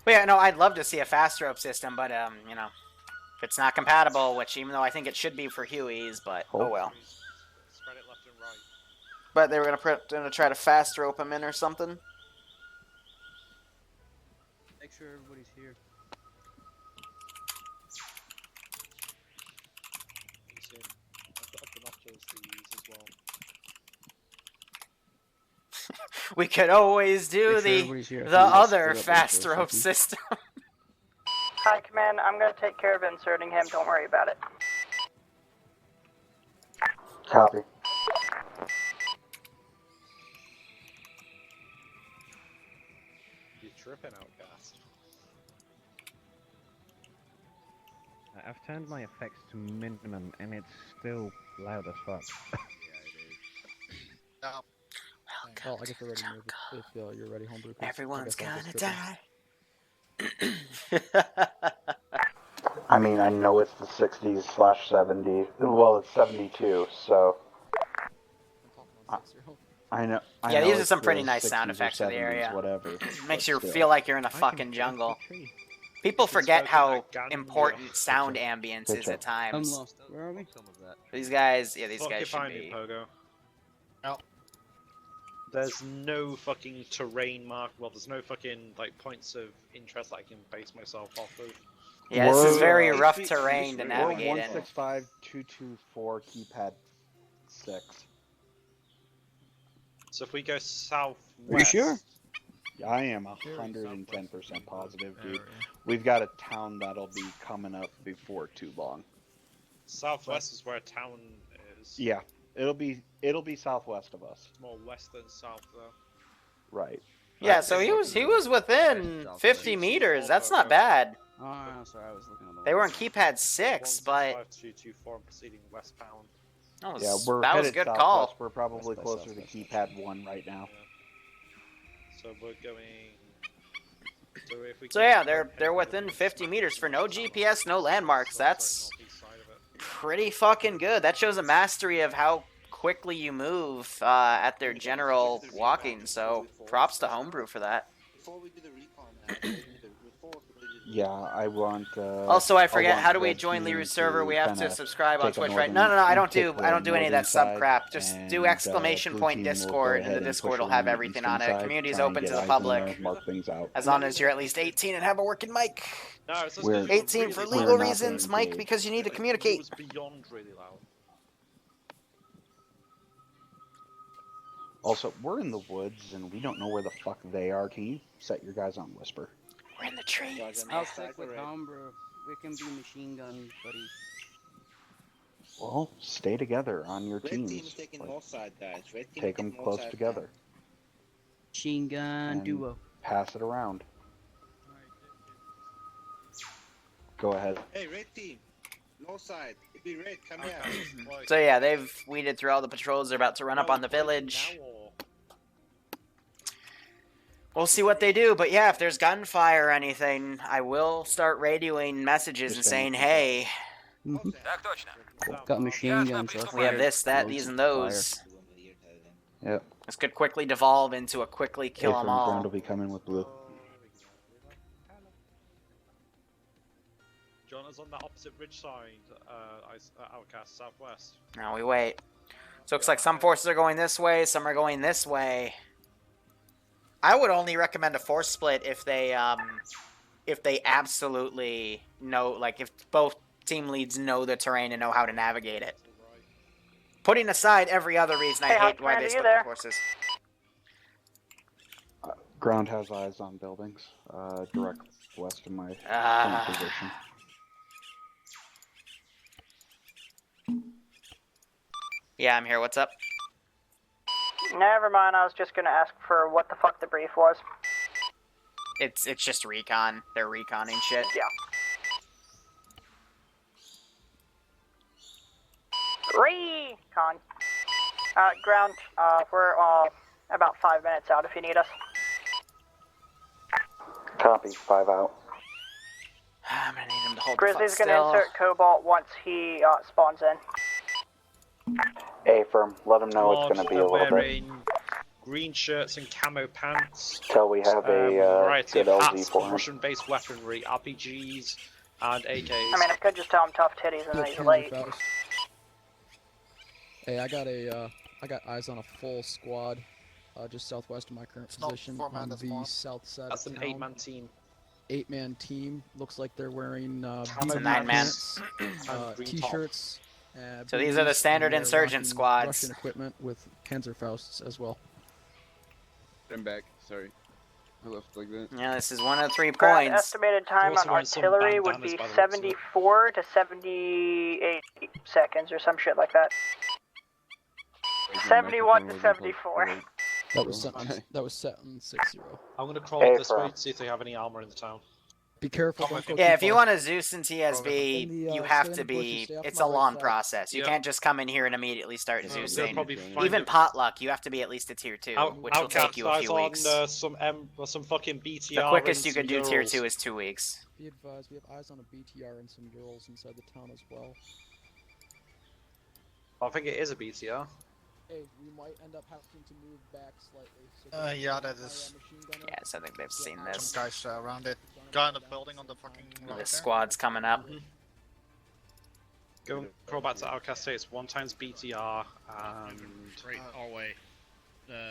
But yeah, no, I'd love to see a fast rope system, but, you know, if it's not compatible, which even though I think it should be for Hueys, but oh well. Spread it left and right. But they were gonna try to fast rope him in or something. Make sure everybody's here. I've got binoculars to use as well. We could always do the other fast rope system. Hi, Command, I'm gonna take care of inserting him, don't worry about it. Copy. You're tripping, Outcast. I've turned my effects to minimum and it's still loud as fuck. Well, I guess we're ready to move if you're ready, homebrew. Everyone's gonna die. I mean, I know it's the 60s/70. Well, it's 72, so. I know. Yeah, know these are it's some pretty the nice 60s sound or effects for the 70s, area. Whatever. Makes you Still. feel like you're in a fucking jungle. People forget how important sound ambience is at I'm times. lost. Where are we? These guys, yeah, these Fuck guys if should I knew, be. Pogo. There's no fucking terrain mark. Well, there's no fucking like points of interest that I can base myself off of. Yeah, this is very rough terrain to We're navigate in. 165-224 keypad 6. So if we go southwest. Are you sure? I am 110% positive, dude. We've got a town that'll be coming up before too long. Southwest is where a town is. Yeah, it'll be southwest of us. More west than south, though. Right. Yeah, so he was within 50 meters. That's not bad. Oh, sorry, I was looking at the. They were on keypad 6, but 224 and proceeding westbound. that was, Yeah, we're that was a headed good southwest. call. We're probably closer to keypad 1 right now. So we're going. So if we. So yeah, they're within 50 meters for no GPS, no landmarks. That's pretty fucking good. That shows a mastery of how quickly you move at their general walking. So props to Homebrew for that. Before we do the recon, Yeah, I want. Also, I forget. want How do we Red join Team Liru's server? We have to kinda subscribe on take a Twitch, right? northern- No. I don't take do. the I don't do any of that northern sub side, crap. Just do and, exclamation Blue point Team will Discord, go and the ahead and Discord push will have along the everything on eastern it. side, Community's try and open get to the eyes in there, public. mark things out. As long as you're at least 18 and have a working mic. No, it's just We're- 18 for we're legal not reasons, being Mike, engaged. because you need to It communicate. was beyond really loud. Also, we're in the woods and we don't know where the fuck they are. Can you set your guys on whisper? We're in the trees. I'll stick with Homebrew. We can be machine gun buddies. Well, stay together on your Red team is teams. taking Like, north side, guys. Red team take them taking close north side together. Machine gun and duo. Pass it around. Go ahead. Hey, red team, north side. It'd be red. Come here. So yeah, they've weeded through all the patrols. They're about to run up on the village. We'll see what they do, but yeah, if there's gunfire or anything, I will start radioing messages and saying, hey, Got machine guns. So we have this, that, these, and those. Yep. This could quickly devolve into a quickly kill them all. Ground will be coming with blue. Jonas on the opposite ridge side, Outcast southwest. Now we wait. So it looks like some forces are going this way, some are going this way. I would only recommend a force split if they absolutely know, like if both team leads know the terrain and know how to navigate it. Putting aside every other reason I hate why they split the forces. Ground has eyes on buildings, direct west of my current position. Yeah, I'm here. What's up? Never mind, I was just gonna ask for what the fuck the brief was. It's just recon. They're reconning shit. Yeah. Recon. Ground, we're about 5 minutes out if you need us. Copy, 5 out. I'm gonna need him to hold Grizzly's the fuck gonna still. insert Cobalt once he spawns in. A-firm, let them know it's gonna be a little bit. Wearing green shirts and camo pants. Till we have a variety good of LZ hats, for him. Russian-based weaponry, RPGs, and AKs. I mean, I could just tell him tough titties and then he's late. Hey, I got eyes on a full squad, just southwest of my current position on the south side That's of an town. 8-man team. 8-man team. Looks like they're wearing It's a 9-man. pants, t-shirts. So these are the standard and they're insurgent rocking squads. Russian equipment with Panzerfausts as well. I'm back. Sorry. I left like that. Yeah, this is 1 of 3 Ground points. estimated time Also on wearing some artillery would bandanas be by the looks of it. 74 to 78 seconds or some shit like that. 71 to 74. That was set on 6-0. I'm gonna crawl up this way to see if they have any armor in the town. Be careful. Don't go Yeah, too if you far. want to Zeus and TSB, In the, you stay have in to the bushes, be. stay off It's my a right long side. process. You Yeah. can't just come in here and immediately start They'll Zeusing. probably find Even it. potluck, you have to be at least a tier 2, which will take you a few weeks. On some fucking BTR. The quickest and you could some do tier Urals. 2 is 2 weeks. Be advised, we have eyes on a BTR and some Urals inside the town as well. I think it is a BTR. Hey, we might end up having to move back slightly. So Yeah, that is. Yes, I think they've seen this. Some guys around it. Guy in the building on the fucking right This there. squad's coming up. Go and crawl back to Outcast State. It's 1 times BTR and Our way.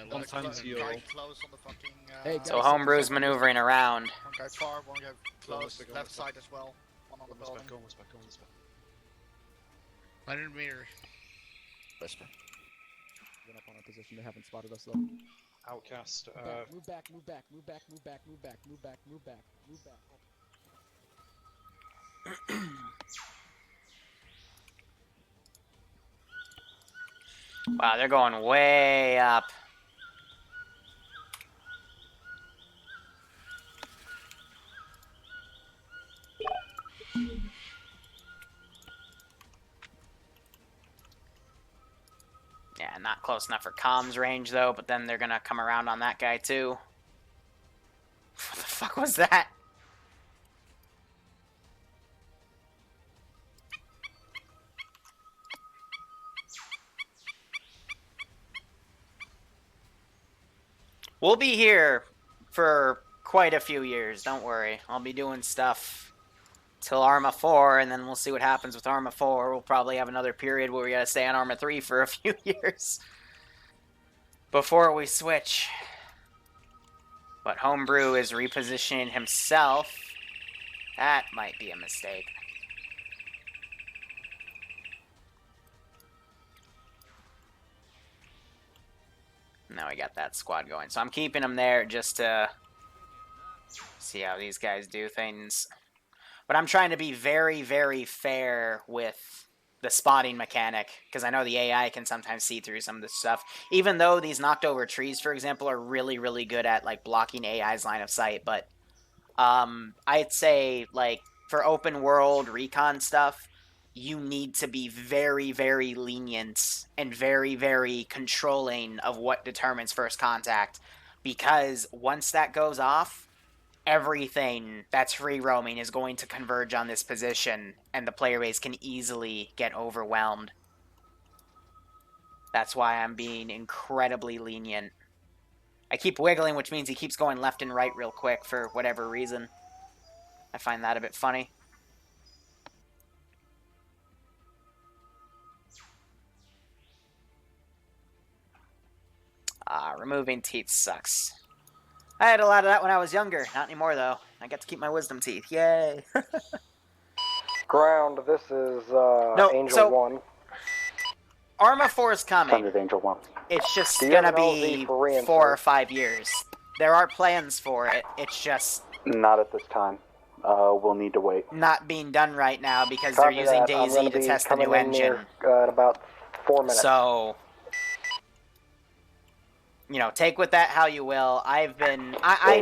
1 times Guy Ural. close on the fucking. Hey, So Homebrew's maneuvering around. One guy far, one guy close, left side as well. One on the building. Go back. 100 meters. Whisper. Went up on our position. They haven't spotted us though. Outcast. Move back. Wow, they're going way up. Yeah, not close enough for comms range though, but then they're gonna come around on that guy too. What the fuck was that? We'll be here for quite a few years, don't worry. I'll be doing stuff till ArmA 4, and then we'll see what happens with ArmA 4. We'll probably have another period where we gotta stay on ArmA 3 for a few years before we switch. But Homebrew is repositioning himself. That might be a mistake. Now we got that squad going. So I'm keeping them there just to see how these guys do things. But I'm trying to be very, very fair with the spotting mechanic, because I know the AI can sometimes see through some of this stuff. Even though these knocked over trees, for example, are really, really good at like blocking AI's line of sight. But I'd say like for open world recon stuff, you need to be very, very lenient and very, very controlling of what determines first contact. Because once that goes off, everything that's free roaming is going to converge on this position, and the player base can easily get overwhelmed. That's why I'm being incredibly lenient. I keep wiggling, which means he keeps going left and right real quick for whatever reason. I find that a bit funny. Removing teeth sucks. I had a lot of that when I was younger. Not anymore, though. I get to keep my wisdom teeth. Yay! Ground, this is Angel 1. ArmA 4 is coming. Standard Angel 1. It's just Do you gonna have an LZ be for reinsert? 4 or 5 years. There are plans for it. It's just Not at this time. We'll need to wait. not being done right now because Copy they're using that. I'm DayZ gonna to be test the coming new in engine. near, in about 4 minutes. So, you know, take with that how you will. I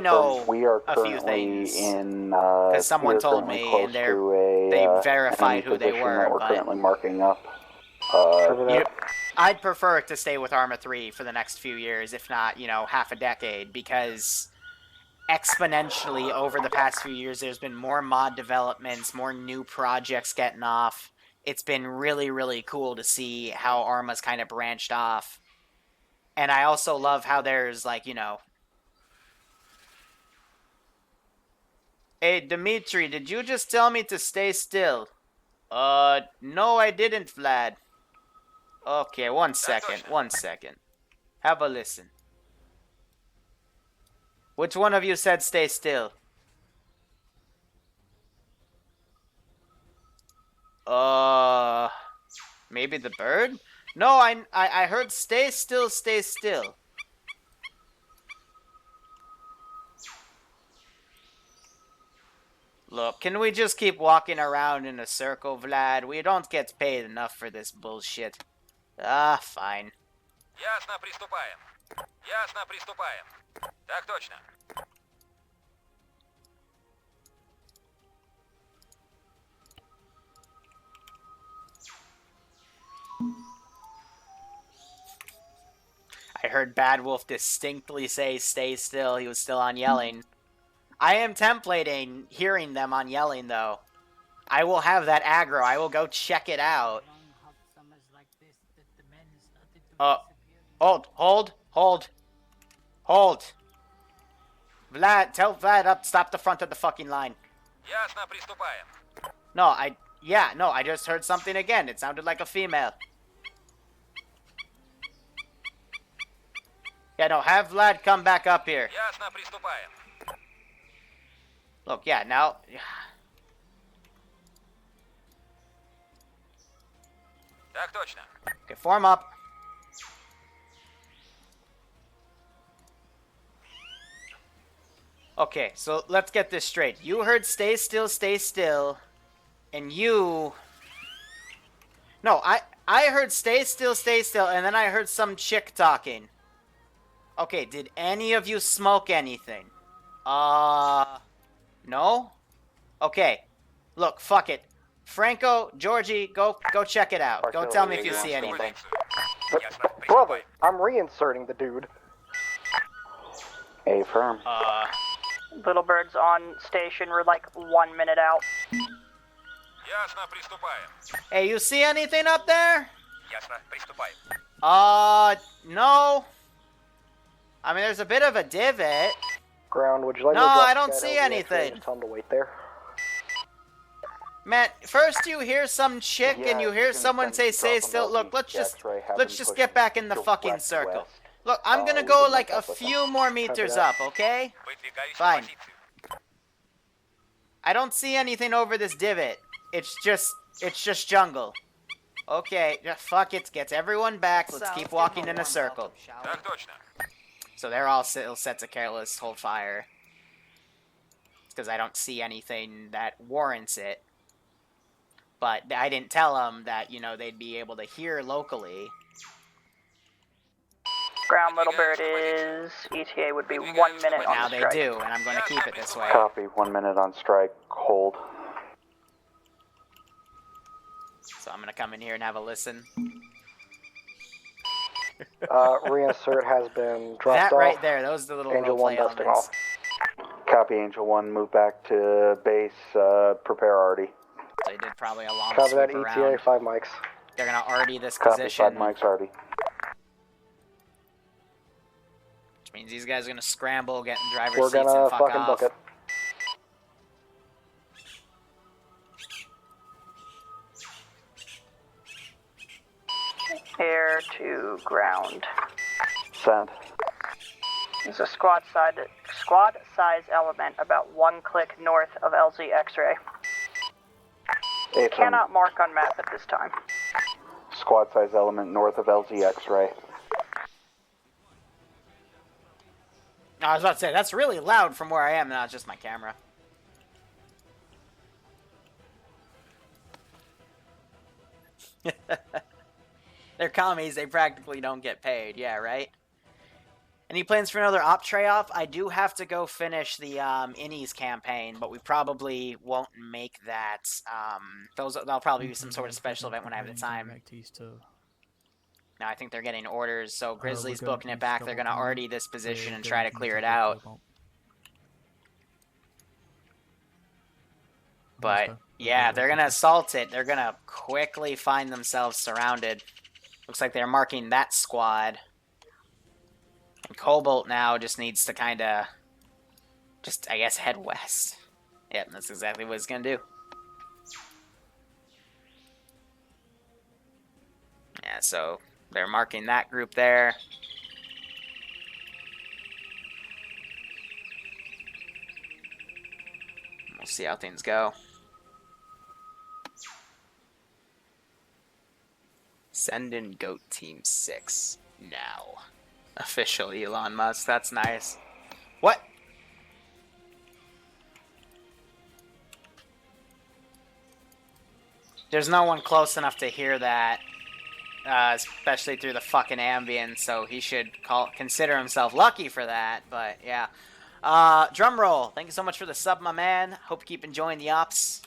know we are a few currently things in because someone told me, and they verified who they were. That we're But currently marking up. I'd prefer to stay with ArmA 3 for the next few years, if not, you know, half a decade, because exponentially over the past few years, there's been more mod developments, more new projects getting off. It's been really, really cool to see how ArmA's kind of branched off. And I also love how there's, like, you know... Hey, Dimitri, did you just tell me to stay still? No, I didn't, Vlad. Okay, one second. Have a listen. Which one of you said stay still? Maybe the bird? No, I heard stay still, stay still. Look, can we just keep walking around in a circle, Vlad? We don't get paid enough for this bullshit. Fine. Ясно, приступаем. Ясно, приступаем. Так точно. I heard Bad Wolf distinctly say stay still. He was still on yelling. I am templating hearing them on yelling, though. I will have that aggro. I will go check it out. Hold. Vlad, tell Vlad up, stop the front of the fucking line. Ясно, приступаем. No, I just heard something again. It sounded like a female. Yeah, no, have Vlad come back up here. Ясно, приступаем. Look, yeah, now... Так точно. Okay, form up. Okay, so let's get this straight. You heard stay still, and you... No, I heard stay still, and then I heard some chick talking. Okay, did any of you smoke anything? No? Okay. Look, fuck it. Franco, Georgie, go check it out. Go tell me if you see anything. Brother, I'm reinserting the dude. Affirm. Little Bird's on station. We're like 1 minute out. Ясно, приступаем. Hey, you see anything up there? Ясно, приступаем. No. I mean, there's a bit of a divot. Ground, would you like No, me to drop I don't that see over the anything. X-ray and tell him to wait there? Matt, first you hear some chick and you hear someone say stay still. Look, let's just get back in the fucking circle. Look, I'm gonna go like a few more meters up, okay? Fine. I don't see anything over this divot. It's just jungle. Okay, fuck it. Get everyone back. Let's keep walking in a circle. Так точно. So they're all still set to careless, hold fire. It's because I don't see anything that warrants it. But I didn't tell them that, you know, they'd be able to hear locally. Ground, Little Bird is... ETA would be 1 minute But on now the they strike. do, and I'm going to keep it this way. Copy. 1 minute on strike. Hold. So I'm going to come in here and have a listen. Reinsert has been dropped That off. right there, those are the little Angel 1 roleplay dusting elements. off. Copy. Angel 1. Move back to base. Prepare arty. So they did probably a long Copy that sweep ETA, around. 5 mics. They're going to arty this Copy. position. 5 mics arty. Which means these guys are gonna scramble, get in driver's We're seats, gonna and fuck fucking off. book it. Air to ground. Send. There's a squad size element about 1 click north of LZ X-ray. Cannot mark on map at this time. Squad size element north of LZ X-ray. I was about to say, that's really loud from where I am. No, it's just my camera. They're commies, they practically don't get paid. Yeah, right? Any plans for another op tray-off? I do have to go finish the Innies campaign, but we probably won't make that. That'll probably be some sort of special event when I have the time. No, I think they're getting orders, so Grizzly's booking it back. They're going to already this position and try to clear it out. But, yeah, they're going to assault it. They're going to quickly find themselves surrounded. Looks like they're marking that squad. And Cobalt now just needs to kind of, I guess, head west. Yep, that's exactly what he's going to do. Yeah, so they're marking that group there. We'll see how things go. Send in Goat Team 6 now. Official Elon Musk, that's nice. What? There's no one close enough to hear that, especially through the fucking ambience, so he should consider himself lucky for that, but yeah. Drum roll, thank you so much for the sub, my man. Hope you keep enjoying the ops.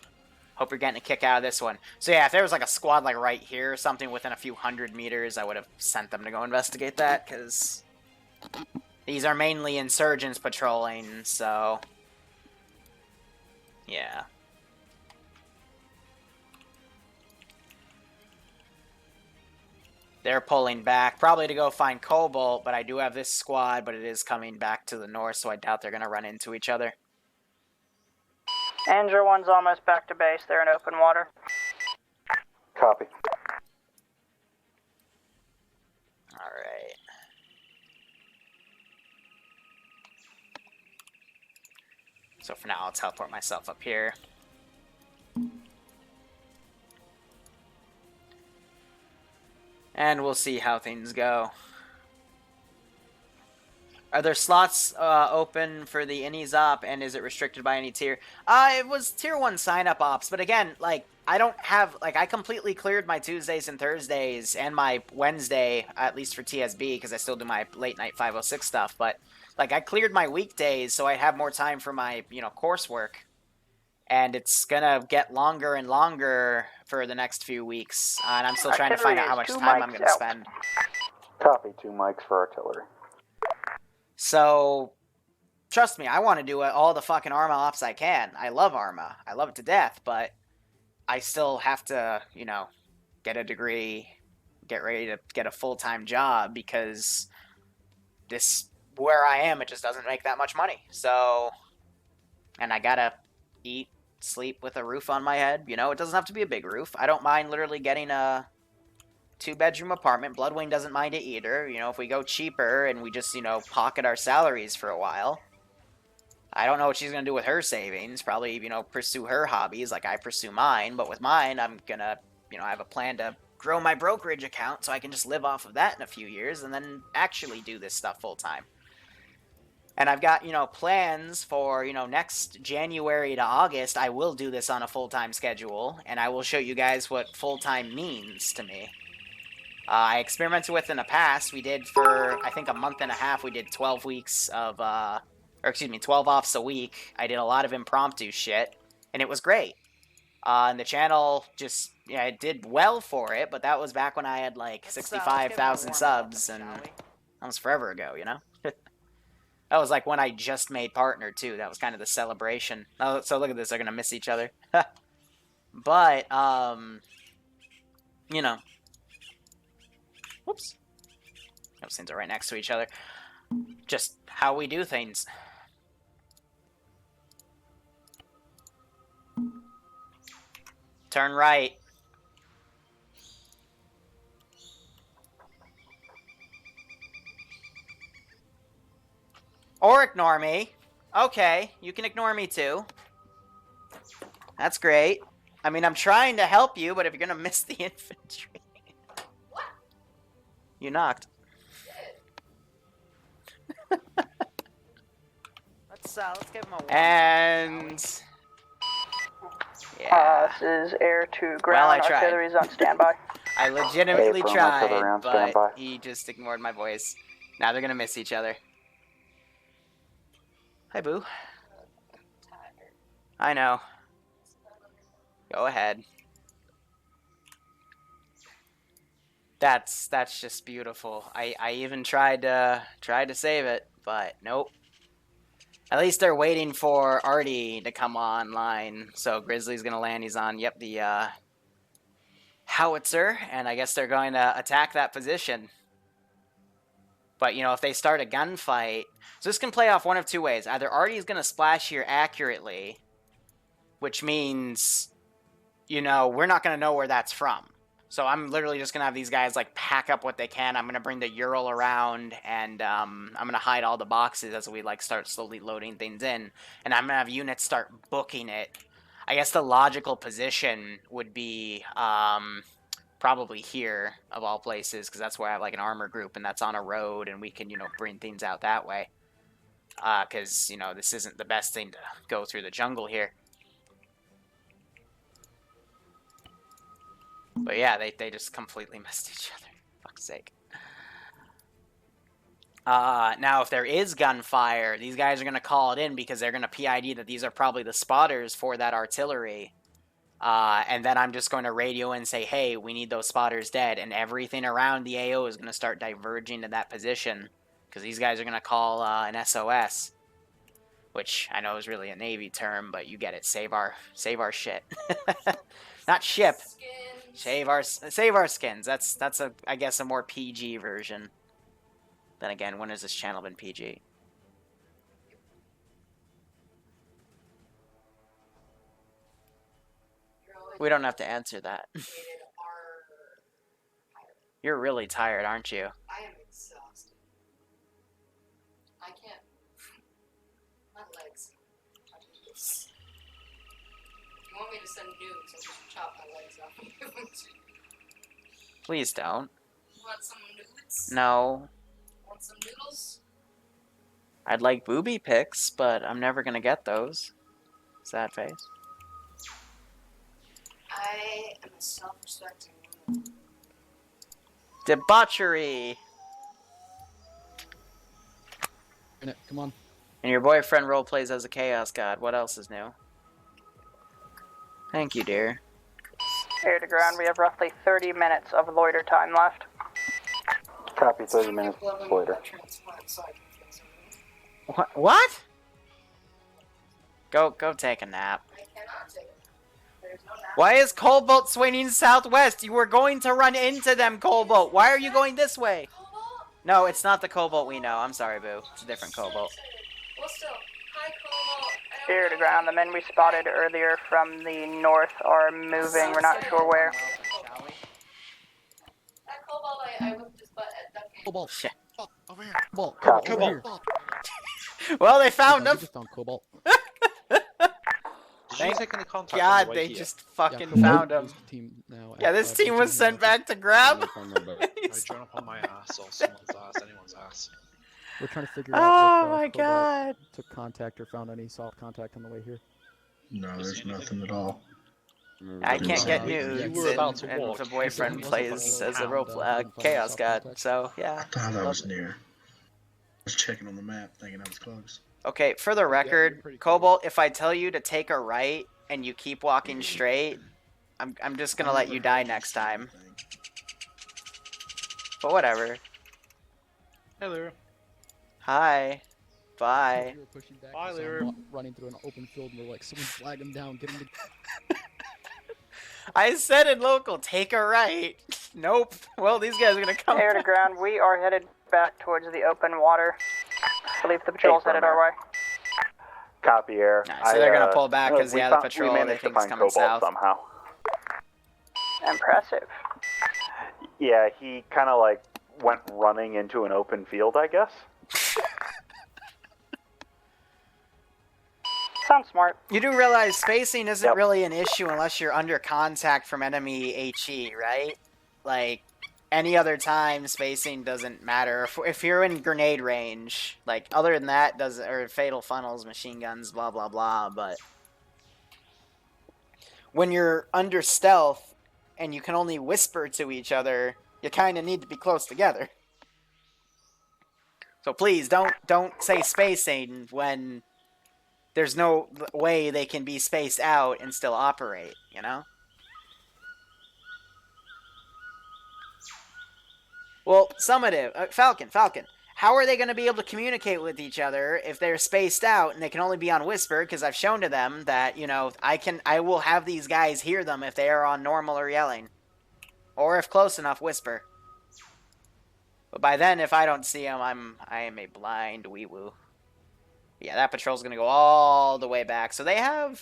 Hope you're getting a kick out of this one. So yeah, if there was like a squad like right here or something within a few hundred meters, I would have sent them to go investigate that, because these are mainly insurgents patrolling, so yeah. They're pulling back, probably to go find Cobalt, but I do have this squad, but it is coming back to the north, so I doubt they're going to run into each other. Andrew 1's almost back to base. They're in open water. Copy. Alright. So for now, I'll teleport myself up here. And we'll see how things go. Are there slots open for the Innies op, and is it restricted by any tier? It was tier 1 sign-up ops, but again, like, I don't have, like, I completely cleared my Tuesdays and Thursdays and my Wednesday, at least for TSB, because I still do my late-night 506 stuff, but, like, I cleared my weekdays so I have more time for my, you know, coursework. And it's gonna get longer and longer for the next few weeks, and I'm still trying to find out how much time I'm gonna spend. Copy, 2 mics for artillery. So, trust me, I want to do all the fucking ArmA ops I can. I love ArmA. I love it to death, but I still have to, you know, get a degree, get ready to get a full-time job, because where I am, it just doesn't make that much money. So, and I gotta eat, sleep with a roof on my head. You know, it doesn't have to be a big roof. I don't mind literally getting a 2-bedroom apartment. Bloodwing doesn't mind it either. You know, if we go cheaper and we just, you know, pocket our salaries for a while. I don't know what she's going to do with her savings. Probably, you know, pursue her hobbies like I pursue mine. But with mine, I'm going to, you know, I have a plan to grow my brokerage account so I can just live off of that in a few years and then actually do this stuff full time. And I've got, you know, plans for, you know, next January to August, I will do this on a full-time schedule, and I will show you guys what full-time means to me. I experimented with in the past. We did for, I think, a month and a half, we did 12 weeks of, 12 offs a week. I did a lot of impromptu shit, and it was great. And the channel just, yeah, it did well for it, but that was back when I had, like, 65,000 subs, and that was forever ago, you know? That was like when I just made partner, too. That was kind of the celebration. Oh, so look at this. They're going to miss each other. But, you know. Whoops. Those things are right next to each other. Just how we do things. Turn right. Or ignore me. Okay, you can ignore me too. That's great. I mean, I'm trying to help you, but if you're gonna miss the infantry... What? You knocked. Let's give him a warm. And... yeah. This is air to ground. Well, I tried. Artillery's on standby. I legitimately Hey, tried, on but standby. he just ignored my voice. Now they're gonna miss each other. Hi, Boo. I know. Go ahead. That's just beautiful. I even tried to save it, but nope. At least they're waiting for Artie to come online. So Grizzly's gonna land. He's on, yep, the howitzer, and I guess they're going to attack that position. But, you know, if they start a gunfight... so this can play off one of two ways. Either Artie's going to splash here accurately, which means, you know, we're not going to know where that's from. So I'm literally just going to have these guys, like, pack up what they can. I'm going to bring the Ural around, and I'm going to hide all the boxes as we, like, start slowly loading things in. And I'm going to have units start booking it. I guess the logical position would be probably here, of all places, because that's where I have, like, an armor group, and that's on a road, and we can, you know, bring things out that way. Because, you know, this isn't the best thing to go through the jungle here. But yeah, they just completely missed each other. Fuck's sake. Now, if there is gunfire, these guys are going to call it in because they're going to PID that these are probably the spotters for that artillery. And then I'm just going to radio and say, hey, we need those spotters dead. And everything around the AO is going to start diverging to that position. Because these guys are going to call an SOS. Which I know is really a Navy term, but you get it. Save our shit. Not ship. Save our skins. That's a, I guess, a more PG version. Then again, when has this channel been PG? We don't have to answer that. You're really tired, aren't you? I am exhausted. I can't. My legs. If you want me to send nudes, I'll just chop my legs off. Please don't. You want some nudes? No. Want some noodles? I'd like booby pics, but I'm never gonna get those. Sad face. I am a self-respecting woman. Debauchery! Come on. And your boyfriend roleplays as a chaos god. What else is new? Thank you, dear. Air to ground, we have roughly 30 minutes of loiter time left. Copy, 30 minutes later. What? Go take a nap. I cannot take it. There's no nap. Why is Cobalt swinging southwest? You were going to run into them, Cobalt. Why are you going this way? Cobalt? No, it's not the Cobalt we know. I'm sorry, Boo. It's a different Cobalt. Well, still. Hi, Cobalt. Air to ground, the men we spotted earlier from the north are moving. We're not sure where. That Cobalt, I whipped his butt at Duck Cobalt. Shit. Over here. Cobalt. Copy. Over here. Well, they found him. Just found Cobalt. Did you take any contact on God, the way they here? just fucking Yeah, found him. Team now Yeah, this team was sent back to grab. I drawn up on my ass or someone's ass, anyone's ass. We're trying to figure Oh out if my Cobalt God. took contact or found any soft contact on the way here. No, there's nothing at all. I can't get You nudes, were about to and walk. the boyfriend Wasn't plays fucking as a around, chaos soft god. contact. So I yeah. thought I was near. I was checking on the map, thinking I was close. Okay, for the record, Cobalt, if I tell you to take a right and you keep walking straight, I'm just gonna let you die next time. But whatever. Hello. Hi. Bye. We were pushing back, Bye, we saw him Liru. running through an open field, and we're like, someone flag him down, get him to... I said in local, take a right. Nope. Well, these guys are gonna come. Air to ground, we are headed back towards the open water. believe the patrol's headed our way. Copy, Air. Nah, so they're gonna pull back because the patrol we they managed to think is find coming Cobalt south. somehow. Impressive. Yeah, he kind of like went running into an open field, I guess. Sounds smart. You do realize spacing isn't really an issue unless you're under contact from enemy HE, right? Like, any other time, spacing doesn't matter. If you're in grenade range, like, other than that, or fatal funnels, machine guns, blah, blah, blah, but when you're under stealth and you can only whisper to each other, you kind of need to be close together. So please, don't say spacing when there's no way they can be spaced out and still operate, you know? Well, summative. Falcon. How are they going to be able to communicate with each other if they're spaced out and they can only be on whisper? Because I've shown to them that, you know, I will have these guys hear them if they are on normal or yelling. Or if close enough, whisper. But by then, if I don't see them, I am a blind wee-woo. Yeah, that patrol's going to go all the way back. So they have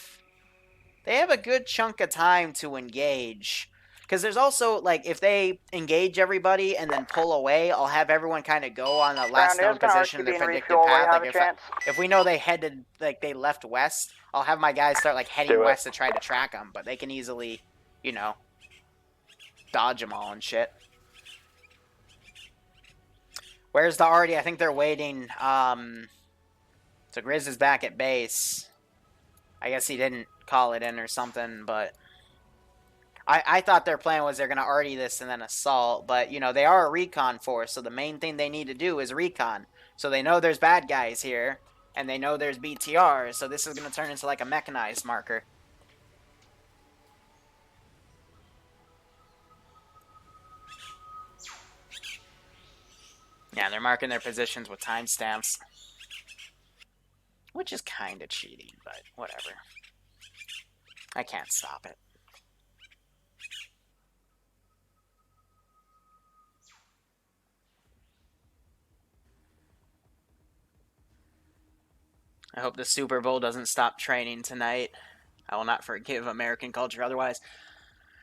a good chunk of time to engage. Because there's also, like, if they engage everybody and then pull away, I'll have everyone kind of go on the last known position in their predicted path. Like, if we know they headed, like, they left west, I'll have my guys start, like, heading west to try to track them. But they can easily, you know, dodge them all and shit. Where's the Artie? I think they're waiting. So Grizz is back at base. I guess he didn't call it in or something, but I thought their plan was they're going to Artie this and then assault, but, you know, they are a recon force, so the main thing they need to do is recon. So they know there's bad guys here, and they know there's BTRs, so this is going to turn into like a mechanized marker. Yeah, they're marking their positions with timestamps. Which is kind of cheating, but whatever. I can't stop it. I hope the Super Bowl doesn't stop training tonight. I will not forgive American culture otherwise.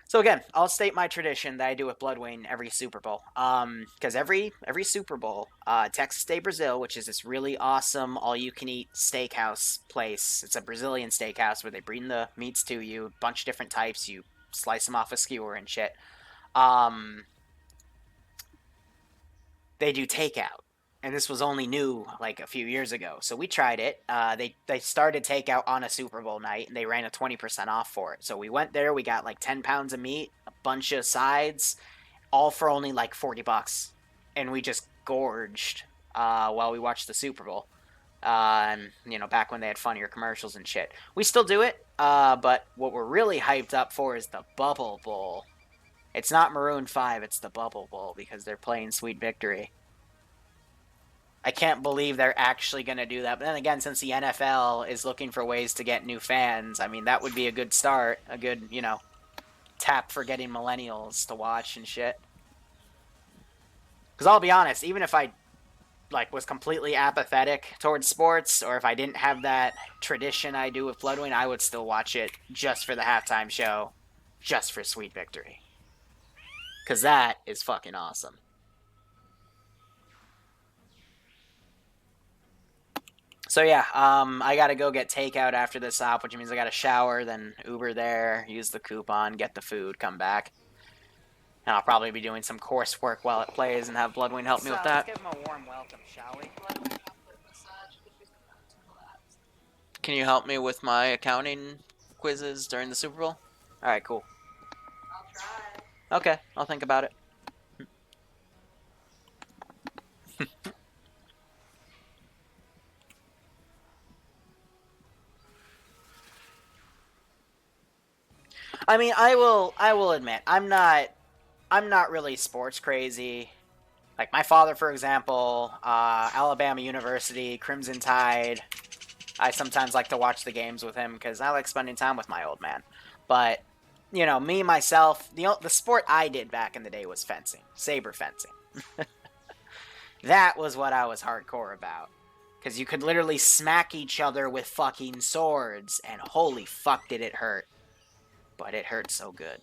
So again, I'll state my tradition that I do with Bloodwing every Super Bowl. Because every Super Bowl, Texas de Brazil, which is this really awesome all-you-can-eat steakhouse place. It's a Brazilian steakhouse where they bring the meats to you, a bunch of different types. You slice them off a skewer and shit. They do takeout. And this was only new, like, a few years ago. So we tried it. They started takeout on a Super Bowl night, and they ran a 20% off for it. So we went there, we got, like, 10 pounds of meat, a bunch of sides, all for only, like, $40. And we just gorged while we watched the Super Bowl. And, you know, back when they had funnier commercials and shit. We still do it, but what we're really hyped up for is the Bubble Bowl. It's not Maroon 5, it's the Bubble Bowl, because they're playing Sweet Victory. I can't believe they're actually going to do that. But then again, since the NFL is looking for ways to get new fans, I mean, that would be a good start. A good, you know, tap for getting millennials to watch and shit. Because I'll be honest, even if I, like, was completely apathetic towards sports, or if I didn't have that tradition I do with Bloodwing, I would still watch it just for the halftime show, just for Sweet Victory. Because that is fucking awesome. So yeah, I gotta go get takeout after this op, which means I gotta shower, then Uber there, use the coupon, get the food, come back. And I'll probably be doing some coursework while it plays and have Bloodwing help me with that. Let's give him a warm welcome, shall we? Can you help me with my accounting quizzes during the Super Bowl? Alright, cool. I'll try. Okay, I'll think about it. I mean, I will admit, I'm not really sports crazy. Like my father, for example, Alabama University, Crimson Tide. I sometimes like to watch the games with him because I like spending time with my old man. But, you know, me, myself, the sport I did back in the day was fencing. Saber fencing. That was what I was hardcore about. Because you could literally smack each other with fucking swords, and holy fuck did it hurt. But it hurt so good.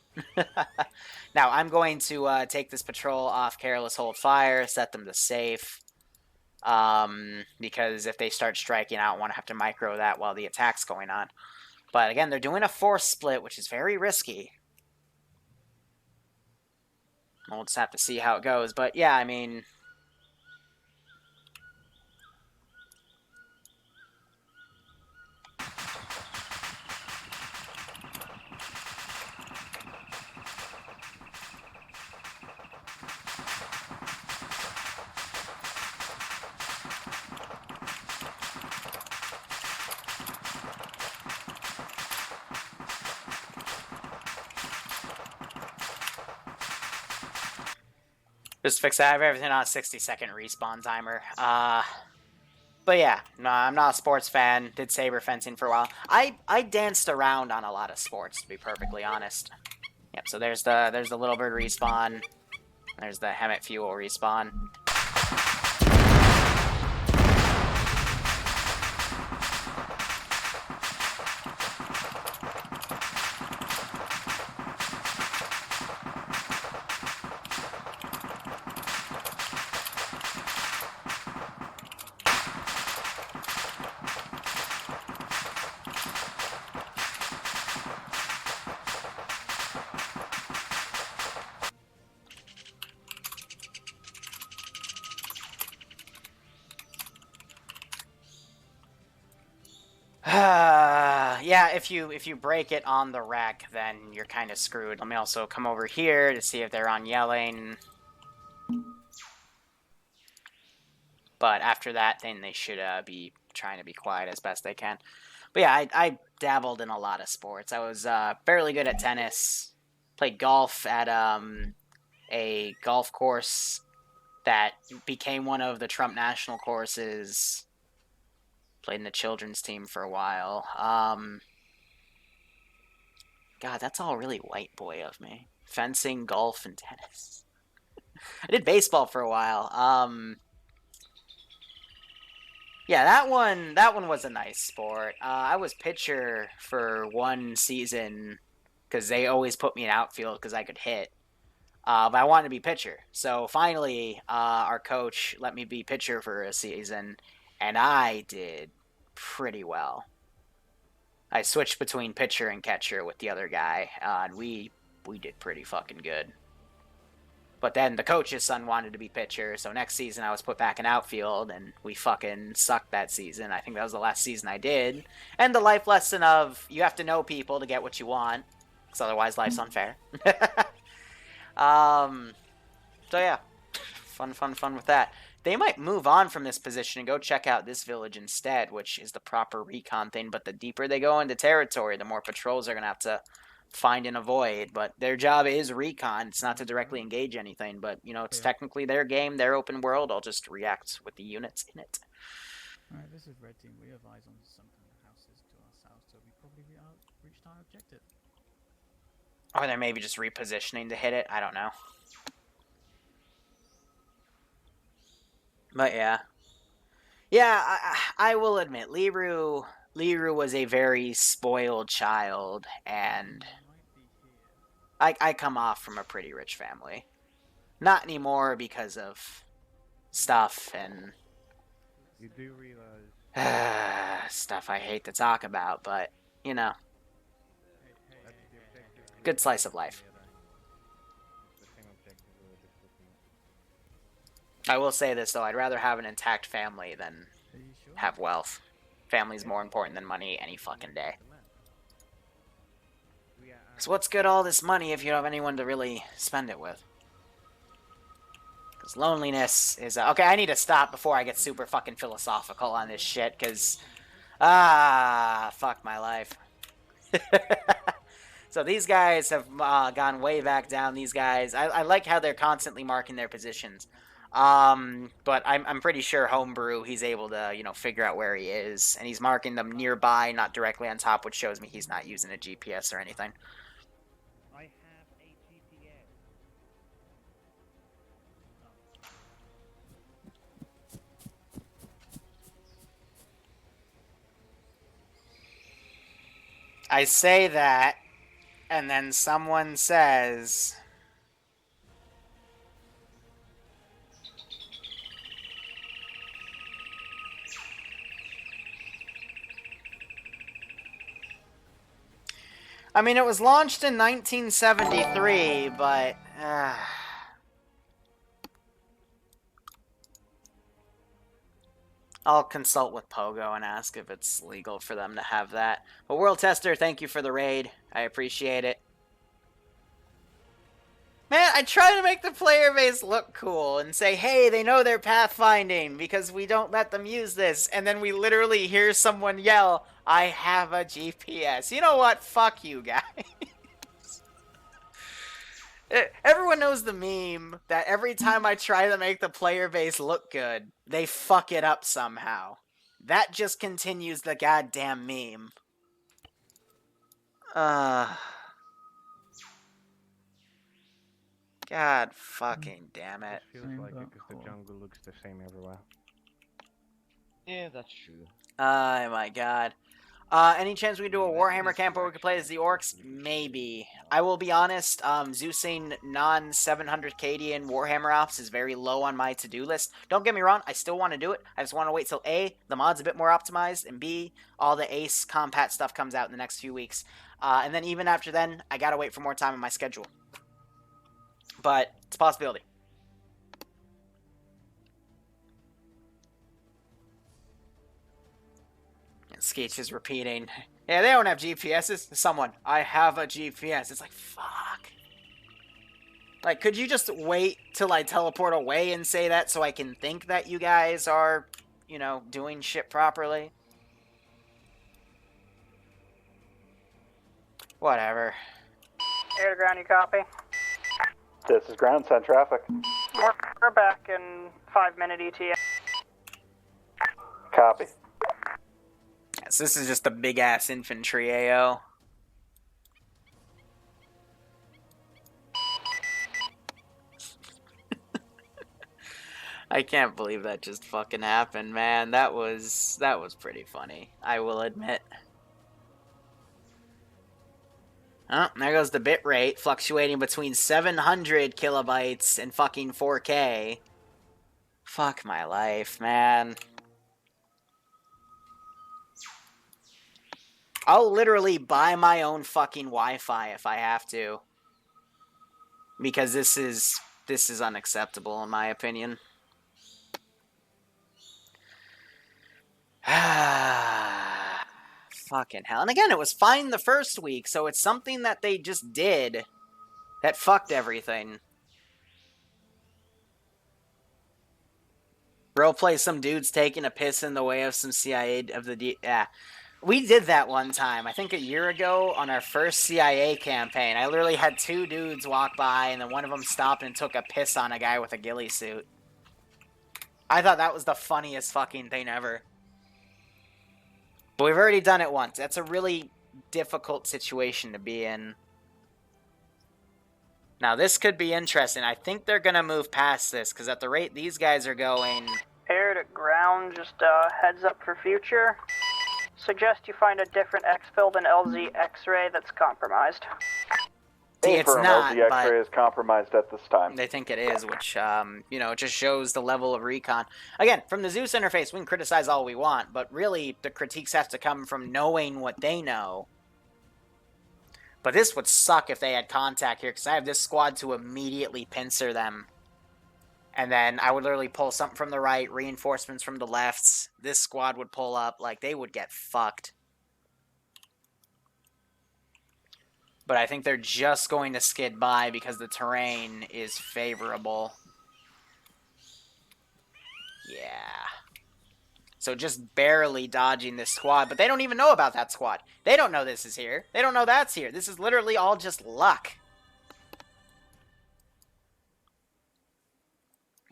Now, I'm going to take this patrol off careless hold fire, set them to safe. Because if they start striking out, I want to have to micro that while the attack's going on. But again, they're doing a force split, which is very risky. We'll just have to see how it goes. But yeah, I mean... Just fix that. I have everything on a 60-second respawn timer. But yeah, no, I'm not a sports fan. Did saber fencing for a while. I danced around on a lot of sports, to be perfectly honest. Yep. So there's the Little Bird respawn. There's the Hemet Fuel respawn. Yeah, if you break it on the wreck, then you're kind of screwed. Let me also come over here to see if they're on yelling. But after that, then they should be trying to be quiet as best they can. But yeah, I dabbled in a lot of sports. I was fairly good at tennis. Played golf at a golf course that became one of the Trump national courses. Played in the children's team for a while. God, that's all really white boy of me. Fencing, golf, and tennis. I did baseball for a while. Yeah, that one was a nice sport. I was pitcher for one season because they always put me in outfield because I could hit. But I wanted to be pitcher. So finally, our coach let me be pitcher for a season, and I did pretty well. I switched between pitcher and catcher with the other guy, and we did pretty fucking good. But then the coach's son wanted to be pitcher, so next season I was put back in outfield, and we fucking sucked that season. I think that was the last season I did. And the life lesson of you have to know people to get what you want, because otherwise life's unfair. So yeah, fun with that. They might move on from this position and go check out this village instead, which is the proper recon thing. But the deeper they go into territory, the more patrols they're going to have to find and avoid. But their job is recon. It's not to directly engage anything. But, you know, it's technically their game, their open world. I'll just react with the units in it. Alright, this is Red Team. We have eyes on some kind of houses to our south, so we probably reached our objective. Or they're maybe just repositioning to hit it. I don't know. But yeah. Yeah, I will admit, Liru was a very spoiled child, and I come off from a pretty rich family. Not anymore because of stuff and You do realize stuff I hate to talk about, but, you know. Good slice of life. I will say this, though. I'd rather have an intact family than have wealth. Family's more important than money any fucking day. So what's good all this money if you don't have anyone to really spend it with? Because loneliness is... okay, I need to stop before I get super fucking philosophical on this shit, because... fuck my life. So these guys have gone way back down, these guys. I like how they're constantly marking their positions. But I'm pretty sure Homebrew, he's able to, you know, figure out where he is. And he's marking them nearby, not directly on top, which shows me he's not using a GPS or anything. I have a GPS. I say that, and then someone says... I mean, it was launched in 1973, but... I'll consult with Pogo and ask if it's legal for them to have that. But World Tester, thank you for the raid. I appreciate it. Man, I try to make the player base look cool and say, hey, they know they're pathfinding because we don't let them use this. And then we literally hear someone yell, I have a GPS. You know what? Fuck you guys. Everyone knows the meme that every time I try to make the player base look good, they fuck it up somehow. That just continues the goddamn meme. God fucking damn it. Feels like it because the jungle looks the same everywhere. Yeah, that's true. Oh my god. Any chance we can do a Warhammer camp where we could play as the orcs? Maybe. I will be honest, Zeusing non-700 Cadian Warhammer ops is very low on my to-do list. Don't get me wrong, I still want to do it. I just want to wait till A, the mod's a bit more optimized, and B, all the Ace compat stuff comes out in the next few weeks. And then even after then, I gotta wait for more time in my schedule. But it's a possibility. Skeech is repeating, yeah, they don't have GPSs. Someone, I have a GPS. It's like, fuck. Like, could you just wait till I teleport away and say that so I can think that you guys are, you know, doing shit properly? Whatever. Air to ground, you copy? This is ground, send traffic. We're back in 5-minute ETA. Copy. Yes, this is just a big-ass infantry AO. I can't believe that just fucking happened, man. That was pretty funny, I will admit. Oh, there goes the bit rate, fluctuating between 700 kilobytes and fucking 4K. Fuck my life, man. I'll literally buy my own fucking Wi-Fi if I have to. Because this is unacceptable in my opinion. Fucking hell. And again, it was fine the first week, so it's something that they just did that fucked everything. Roleplay some dudes taking a piss in the way of some CIA of the yeah. We did that one time, I think a year ago, on our first CIA campaign. I literally had 2 dudes walk by, and then one of them stopped and took a piss on a guy with a ghillie suit. I thought that was the funniest fucking thing ever. But we've already done it once. That's a really difficult situation to be in. Now, this could be interesting. I think they're going to move past this, because at the rate these guys are going... Air to ground, just heads up for future. Suggest you find a different exfil than LZ X-ray that's compromised. See, it's not, LZ but X-ray is compromised at this time. they think it is, which, you know, just shows the level of recon. Again, from the Zeus interface, we can criticize all we want, but really, the critiques have to come from knowing what they know. But this would suck if they had contact here, because I have this squad to immediately pincer them. And then I would literally pull something from the right, reinforcements from the left. This squad would pull up, like, they would get fucked. But I think they're just going to skid by because the terrain is favorable. Yeah. So just barely dodging this squad, but they don't even know about that squad. They don't know this is here. They don't know that's here. This is literally all just luck.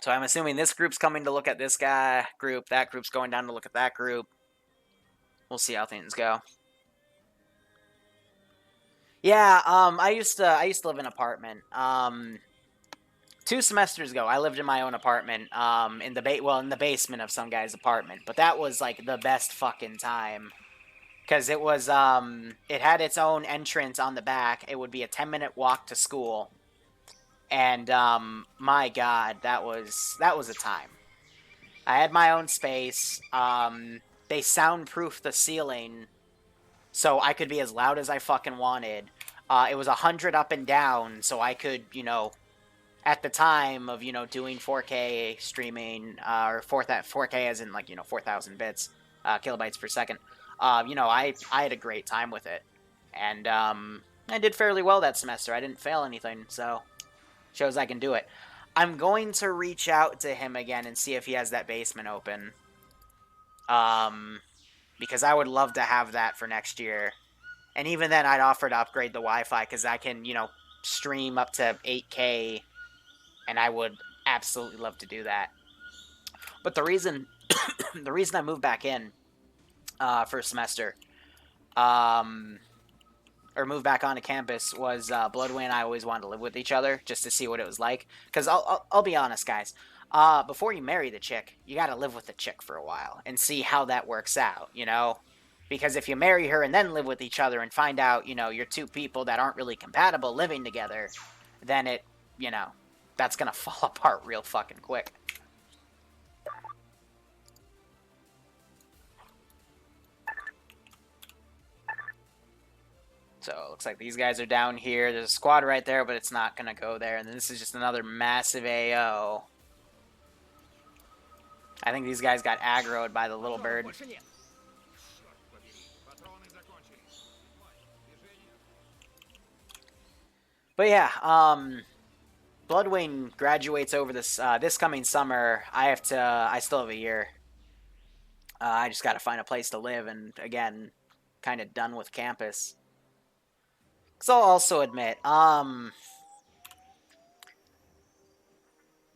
So I'm assuming this group's coming to look at this guy group, that group's going down to look at that group. We'll see how things go. Yeah, I used to live in an apartment. 2 semesters ago, I lived in my own apartment, in the basement of some guy's apartment. But that was like the best fucking time. because it was it had its own entrance on the back. It would be a 10-minute walk to school, and my God, that was a time. I had my own space. They soundproofed the ceiling, so I could be as loud as I fucking wanted. It was 100 up and down, so I could, you know, at the time of, you know, doing 4K streaming, or 4K as in, like, you know, 4,000 bits, kilobytes per second, you know, I had a great time with it. And I did fairly well that semester. I didn't fail anything, so shows I can do it. I'm going to reach out to him again and see if he has that basement open. Because I would love to have that for next year. And even then, I'd offer to upgrade the Wi-Fi, because I can, you know, stream up to 8K, and I would absolutely love to do that. But the reason I moved back in for a semester, or moved back onto campus, was Bloodway and I always wanted to live with each other just to see what it was like. Because I'll be honest, guys. Before you marry the chick, you got to live with the chick for a while and see how that works out, you know? Because if you marry her and then live with each other and find out, you know, you're two people that aren't really compatible living together, then it, you know, that's going to fall apart real fucking quick. So it looks like these guys are down here. There's a squad right there, but it's not going to go there. And then this is just another massive AO. I think these guys got aggroed by the little bird. But yeah, Bloodwing graduates over this this coming summer. I still have a year. I just got to find a place to live, and again, kind of done with campus. Because I'll also admit, I'm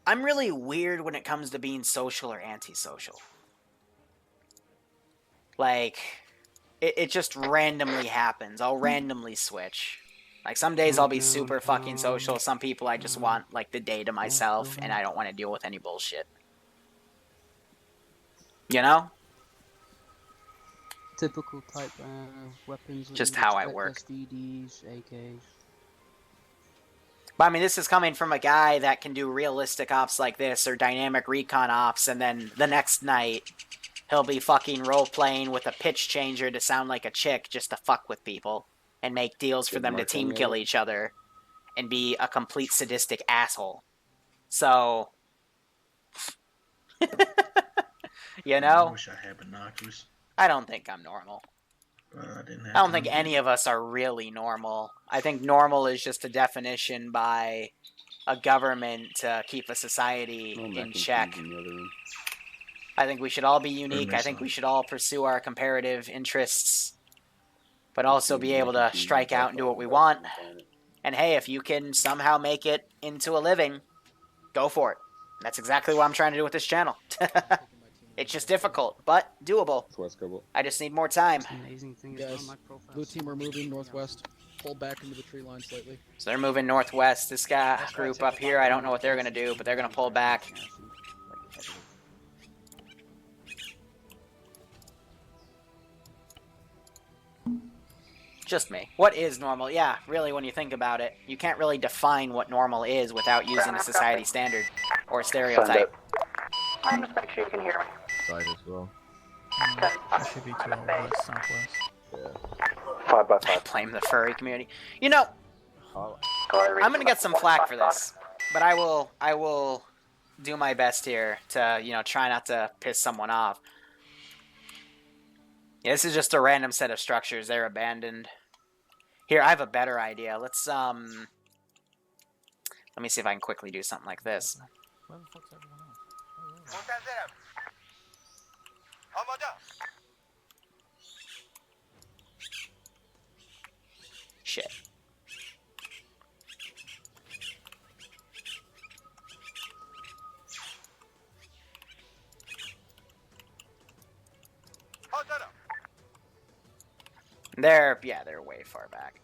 really weird when it comes to being social or antisocial. Like, it just randomly happens. I'll randomly switch. Like, some days I'll be super fucking social. Some people I just want, like, the day to myself, and I don't want to deal with any bullshit. You know? Typical type weapons. Just how I work. SVDs, AKs. But I mean, this is coming from a guy that can do realistic ops like this, or dynamic recon ops, and then the next night, he'll be fucking role-playing with a pitch changer to sound like a chick just to fuck with people, and make deals for them to team kill each other, and be a complete sadistic asshole. So, you know? I wish I had binoculars. I don't think I'm normal. I don't think any of us are really normal. I think normal is just a definition by a government to keep a society in check. I think we should all be unique. I think we should all pursue our comparative interests, but also be able to strike out and do what we want. And hey, if you can somehow make it into a living, go for it. That's exactly what I'm trying to do with this channel. It's just difficult, but doable. I just need more time. Guys, blue team are moving northwest. Pull back into the tree line slightly. So they're moving northwest. This guy group up here, I don't know what they're going to do, but they're going to pull back. Just me. What is normal? Yeah, really, when you think about it, you can't really define what normal is without using a society standard or stereotype. Just make sure you can hear me. Side as well. That should be to our west, southwest. Yeah. 5x5. Blame the furry community. You know, I'm gonna get some flack for this, but I will do my best here to, you know, try not to piss someone off. Yeah, this is just a random set of structures. They're abandoned. Here, I have a better idea. Let's let me see if I can quickly do something like this. Where the fuck's everyone else? Shit. They're way far back.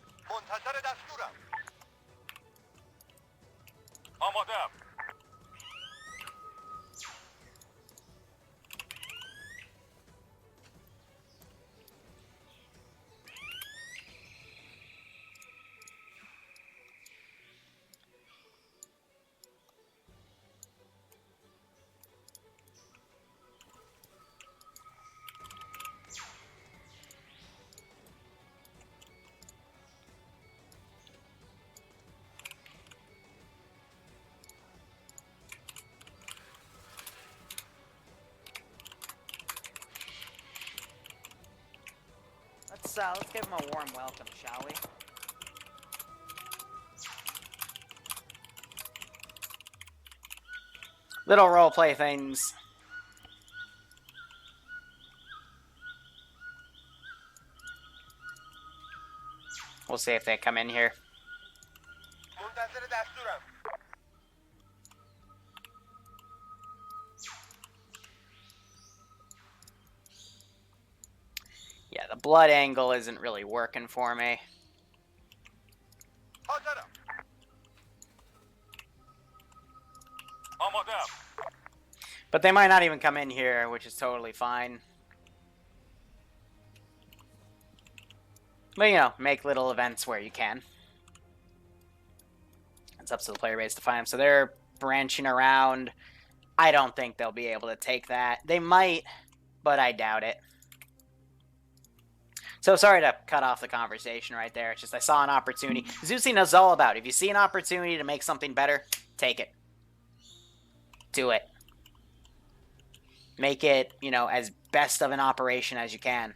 let's give him a warm welcome, shall we? Little roleplay things. We'll see if they come in here. Yeah, the blood angle isn't really working for me. But they might not even come in here, which is totally fine. But, you know, make little events where you can. It's up to the player base to find them. So they're branching around. I don't think they'll be able to take that. They might, but I doubt it. So sorry to cut off the conversation right there. It's just I saw an opportunity. Zeusy knows all about it. If you see an opportunity to make something better, take it. Do it. Make it, you know, as best of an operation as you can.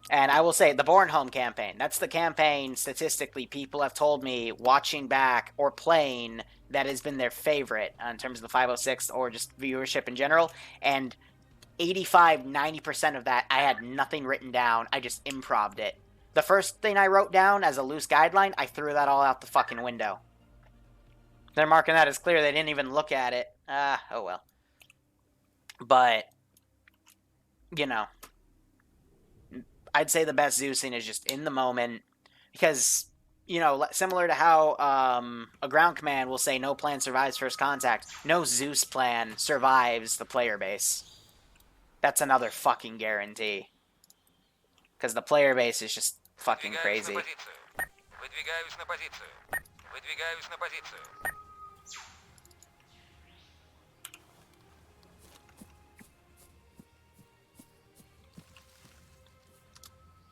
And I will say, the Bornholm campaign, that's the campaign, statistically, people have told me, watching back or playing, that has been their favorite in terms of the 506 or just viewership in general. And 85-90% of that, I had nothing written down. I just improv'd it. The first thing I wrote down as a loose guideline, I threw that all out the fucking window. They're marking that as clear. They didn't even look at it. Oh well. But, you know, I'd say the best Zeusing is just in the moment. Because, you know, similar to how a ground command will say no plan survives first contact, no Zeus plan survives the player base. That's another fucking guarantee. Because the player base is just fucking crazy.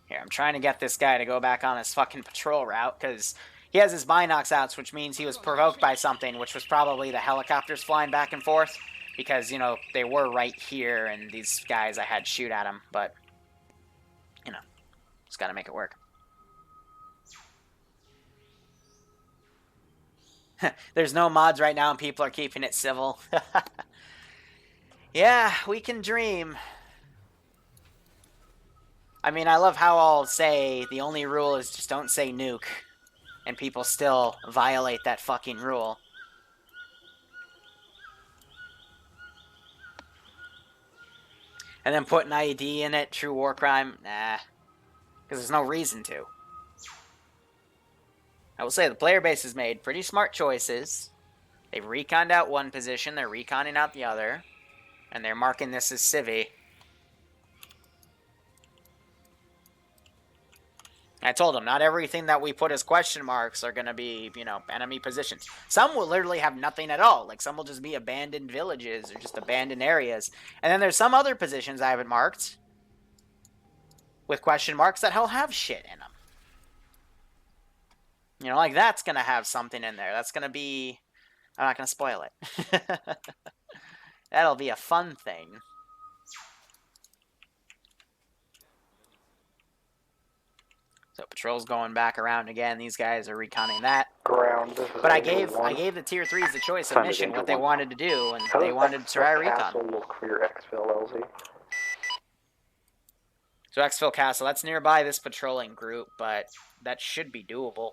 Here, I'm trying to get this guy to go back on his fucking patrol route, because he has his binocs outs, which means he was provoked by something, which was probably the helicopters flying back and forth. Because, you know, they were right here, and these guys, I had to shoot at them, but, you know, just gotta make it work. There's no mods right now, and people are keeping it civil. Yeah, we can dream. I mean, I love how I'll say the only rule is just don't say nuke, and people still violate that fucking rule. And then put an IED in it, true war crime, nah. Because there's no reason to. I will say the player base has made pretty smart choices. They've reconned out one position, they're reconning out the other. And they're marking this as civvy. I told them, not everything that we put as question marks are going to be, you know, enemy positions. Some will literally have nothing at all. Like, some will just be abandoned villages or just abandoned areas. And then there's some other positions I haven't marked with question marks that will have shit in them. You know, like, that's going to have something in there. That's going to be... I'm not going to spoil it. That'll be a fun thing. So patrol's going back around again. These guys are reconning that. Ground. But I gave the tier 3s the choice of mission, what they wanted to do, and they wanted to try recon. Look for your exfil, LZ. So exfil Castle, that's nearby this patrolling group, but that should be doable.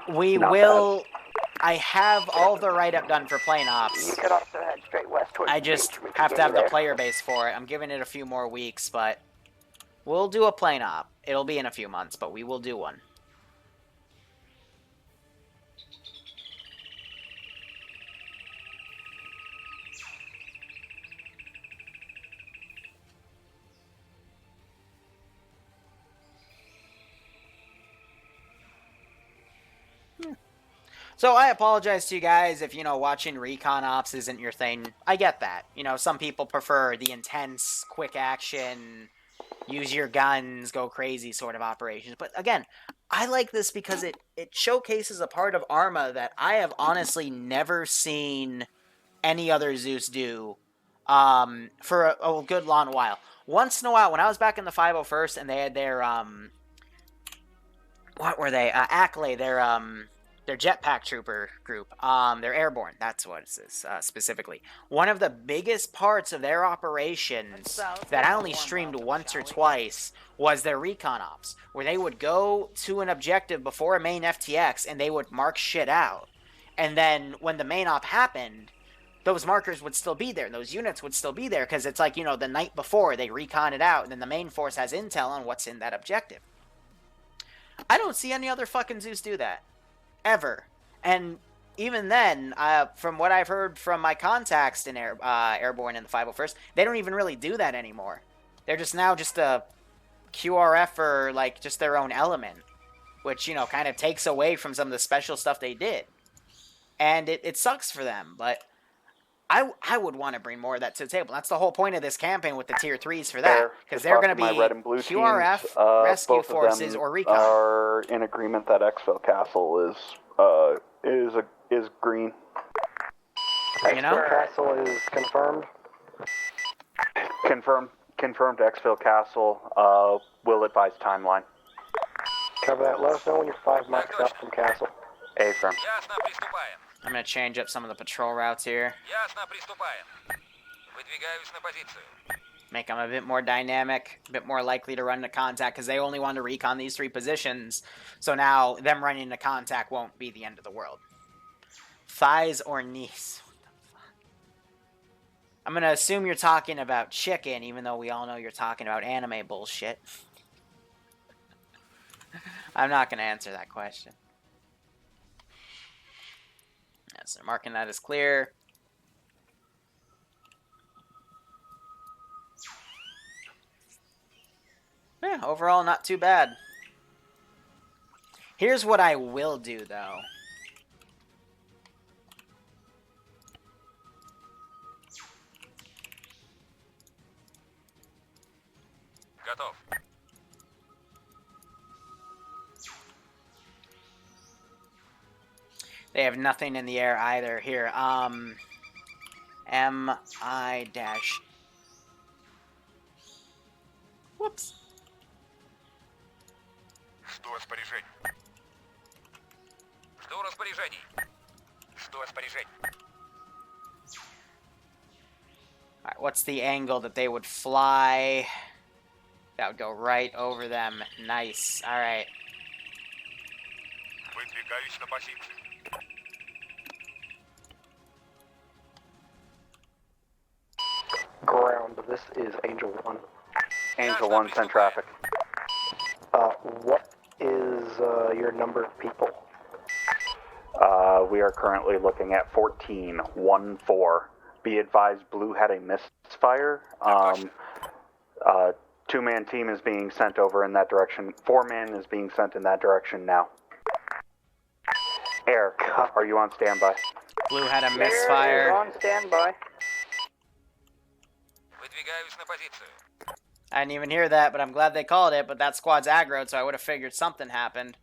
We will... I have all the write-up done for plane ops. You could also head straight west towards I the just beach. We have could to go have the there. player base for it. I'm giving it a few more weeks, but we'll do a plane op. It'll be in a few months, but we will do one. So I apologize to you guys if, you know, watching recon ops isn't your thing. I get that. You know, some people prefer the intense, quick action, use your guns, go crazy sort of operations. But again, I like this because it showcases a part of ArmA that I have honestly never seen any other Zeus do for a good long while. Once in a while, when I was back in the 501st and they had their what were they? Ackley, their jetpack trooper group. They're airborne. That's what it is specifically. One of the biggest parts of their operations that I only streamed once or twice was their recon ops, where they would go to an objective before a main FTX and they would mark shit out. And then when the main op happened, those markers would still be there, and those units would still be there, because it's like, you know, the night before they recon it out, and then the main force has intel on what's in that objective. I don't see any other fucking Zeus do that. Ever. And even then, from what I've heard from my contacts in Airborne in the 501st, they don't even really do that anymore. They're just now just a QRF or, like, just their own element, which, you know, kind of takes away from some of the special stuff they did. And it sucks for them, but I would want to bring more of that to the table. That's the whole point of this campaign with the tier 3s for that, because they're going to be QRF, rescue forces, or recon. Are in agreement that Exfil Castle is green. You know? Exfil Castle is confirmed. Confirmed. Exfil Castle. Will advise timeline. Cover that. Let us know when you're 5 miles out from Castle. Affirm. I'm going to change up some of the patrol routes here. Make them a bit more dynamic, a bit more likely to run into contact, because they only want to recon these 3 positions. So now them running into contact won't be the end of the world. Thighs or knees? What the fuck? I'm going to assume you're talking about chicken, even though we all know you're talking about anime bullshit. I'm not going to answer that question. So marking that as clear. Yeah, overall not too bad. Here's what I will do, though. Готов. They have nothing in the air either. Here, MI dash. Whoops. Жду распоряжений. Жду распоряжений. Жду распоряжений. Alright, what's the angle that they would fly? That would go right over them. Nice. Alright. Выдвигаюсь на позицию. Ground. This is Angel 1. Angel 1, send traffic. What is your number of people? We are currently looking at 14-1-4. Be advised, Blue had a misfire. 2-man team is being sent over in that direction. 4-man is being sent in that direction now. Air, are you on standby? Blue had a misfire. Air is on standby. Выдвигаюсь на позицию. I didn't even hear that, but I'm glad they called it, but that squad's aggroed, so I would have figured something happened.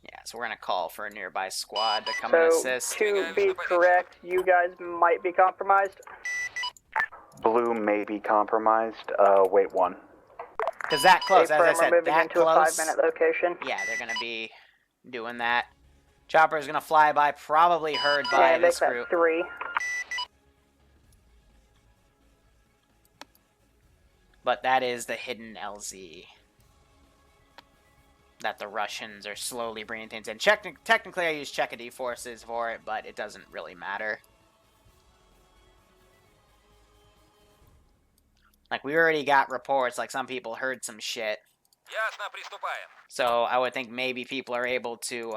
Yeah, so we're going to call for a nearby squad to come and assist. To be correct, you guys might be compromised. Blue may be compromised. Wait one. Because that close, as I said, moving that into close. a 5-minute location. Yeah, they're going to be doing that. Chopper's going to fly by, probably heard by this group. 3. But that is the hidden LZ that the Russians are slowly bringing things in. Technically, I use Czechody forces for it, but it doesn't really matter. Like, we already got reports, like some people heard some shit. Ясно, приступаем. So I would think maybe people are able to,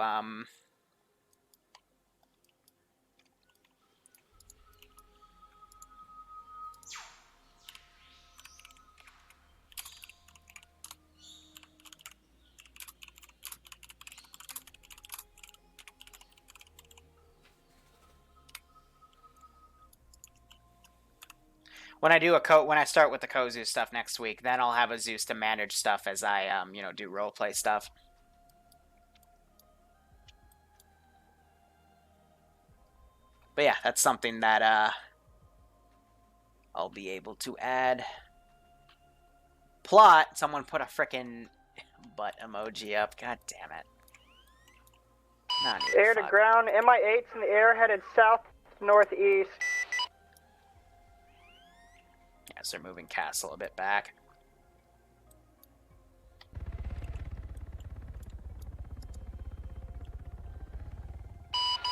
when I start with the Kozu stuff next week, then I'll have a Zeus to manage stuff as I do roleplay stuff. But yeah, that's something that I'll be able to add. Plot. Someone put a frickin' butt emoji up. God damn it. Air to ground. MI-8's in the air, headed south-northeast. Yeah, so they're moving Castle a bit back.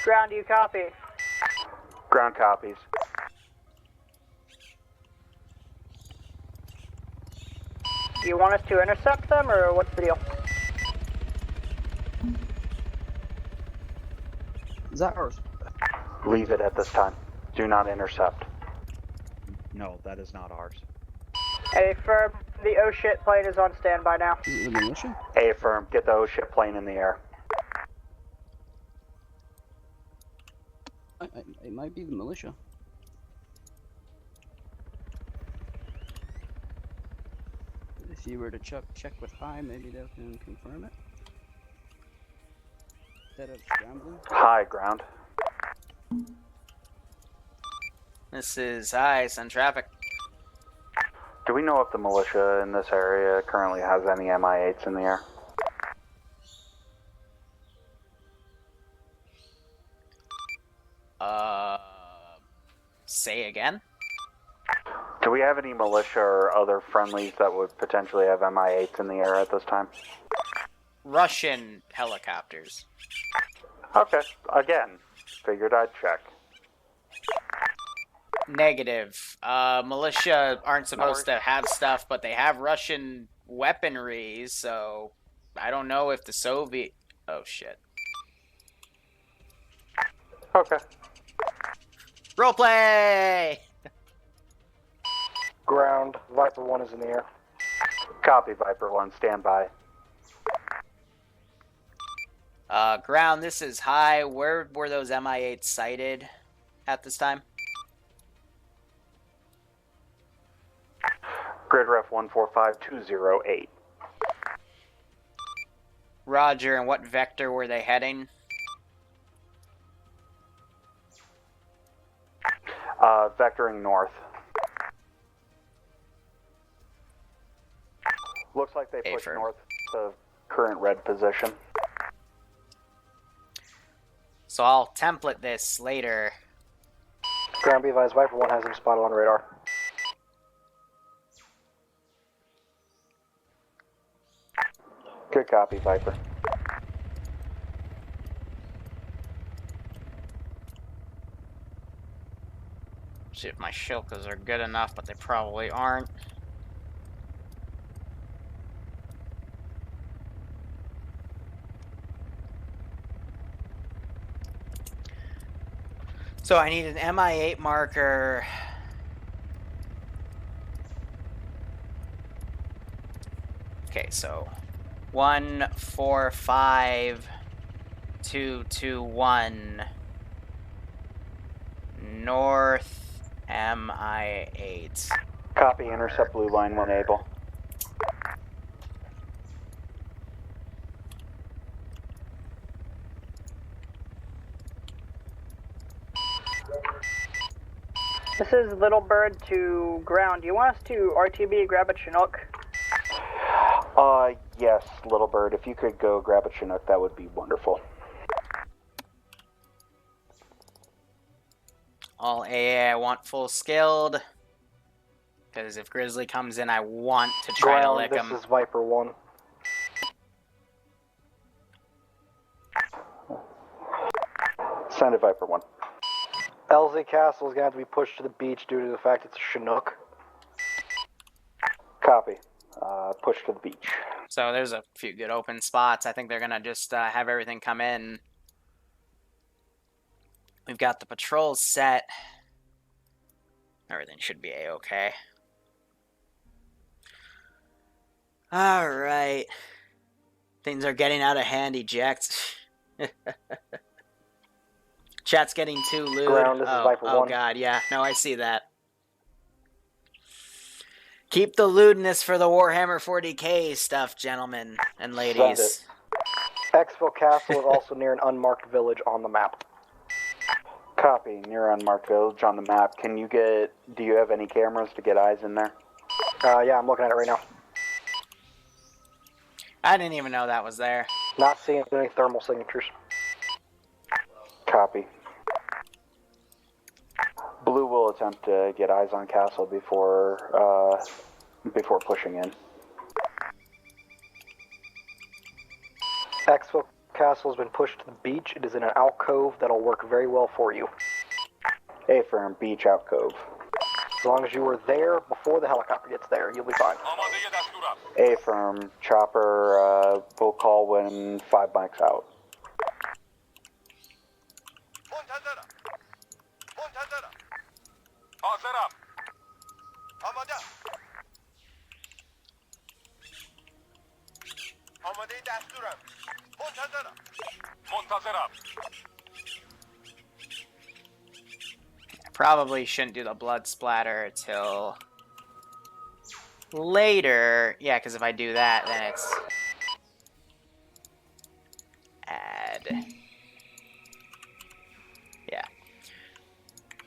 Ground, do you copy? Ground copies. Do you want us to intercept them, or what's the deal? Is that ours? Leave it at this time. Do not intercept. No, that is not ours. Affirm, the oh shit plane is on standby now. Is it the militia? Affirm, get the oh shit plane in the air. It might be the militia. If you were to check with High, maybe they can confirm it. Instead of scrambling. High ground. This is High, send traffic. Do we know if the militia in this area currently has any MI-8s in the air? Say again? Do we have any militia or other friendlies that would potentially have MI-8s in the air at this time? Russian helicopters. Okay, again, figured I'd check. Negative. Militia aren't supposed to have stuff, but they have Russian weaponry, so I don't know if the Soviet... Oh, shit. Okay. Roleplay! Ground, Viper 1 is in the air. Copy, Viper 1, stand by. Ground, this is High. Where were those MI-8s sighted at this time? Grid ref 145208. Roger, and what vector were they heading? Vectoring north. Looks like they pushed north to current red position. So I'll template this later. Ground, be advised, Viper 1 has him spotted on radar. Good copy, Viper. See if my shilkas are good enough, but they probably aren't. So I need an MI8 marker. Okay, so 145221 north MI8. Copy, intercept blue line when able. This is Little Bird to ground. Do you want us to RTB grab a Chinook? Yes, Little Bird. If you could go grab a Chinook, that would be wonderful. All AA I want full skilled. Because if Grizzly comes in, I want to try to lick him. This is Viper 1. Send it, Viper 1. LZ Castle is going to have to be pushed to the beach due to the fact it's a Chinook. Copy. Push to the beach. So there's a few good open spots. I think they're going to just have everything come in. We've got the patrol set. Everything should be a-okay. Alright. Things are getting out of hand, eject. Chat's getting too lewd. Ground, this is Viper 1. Oh god, yeah. No, I see that. Keep the lewdness for the Warhammer 40k stuff, gentlemen and ladies. Exfil Castle is also near an unmarked village on the map. Copy. Near unmarked village on the map. Can you get? Do you have any cameras to get eyes in there? Yeah, I'm looking at it right now. I didn't even know that was there. Not seeing any thermal signatures. Copy. Blue will attempt to get eyes on Castle before pushing in. Exfil Castle has been pushed to the beach. It is in an alcove that'll work very well for you. A-firm, beach alcove. As long as you are there before the helicopter gets there, you'll be fine. A-firm, chopper, will call when 5 mics out. Probably shouldn't do the blood splatter till later. Yeah, because if I do that, then it's add. Yeah.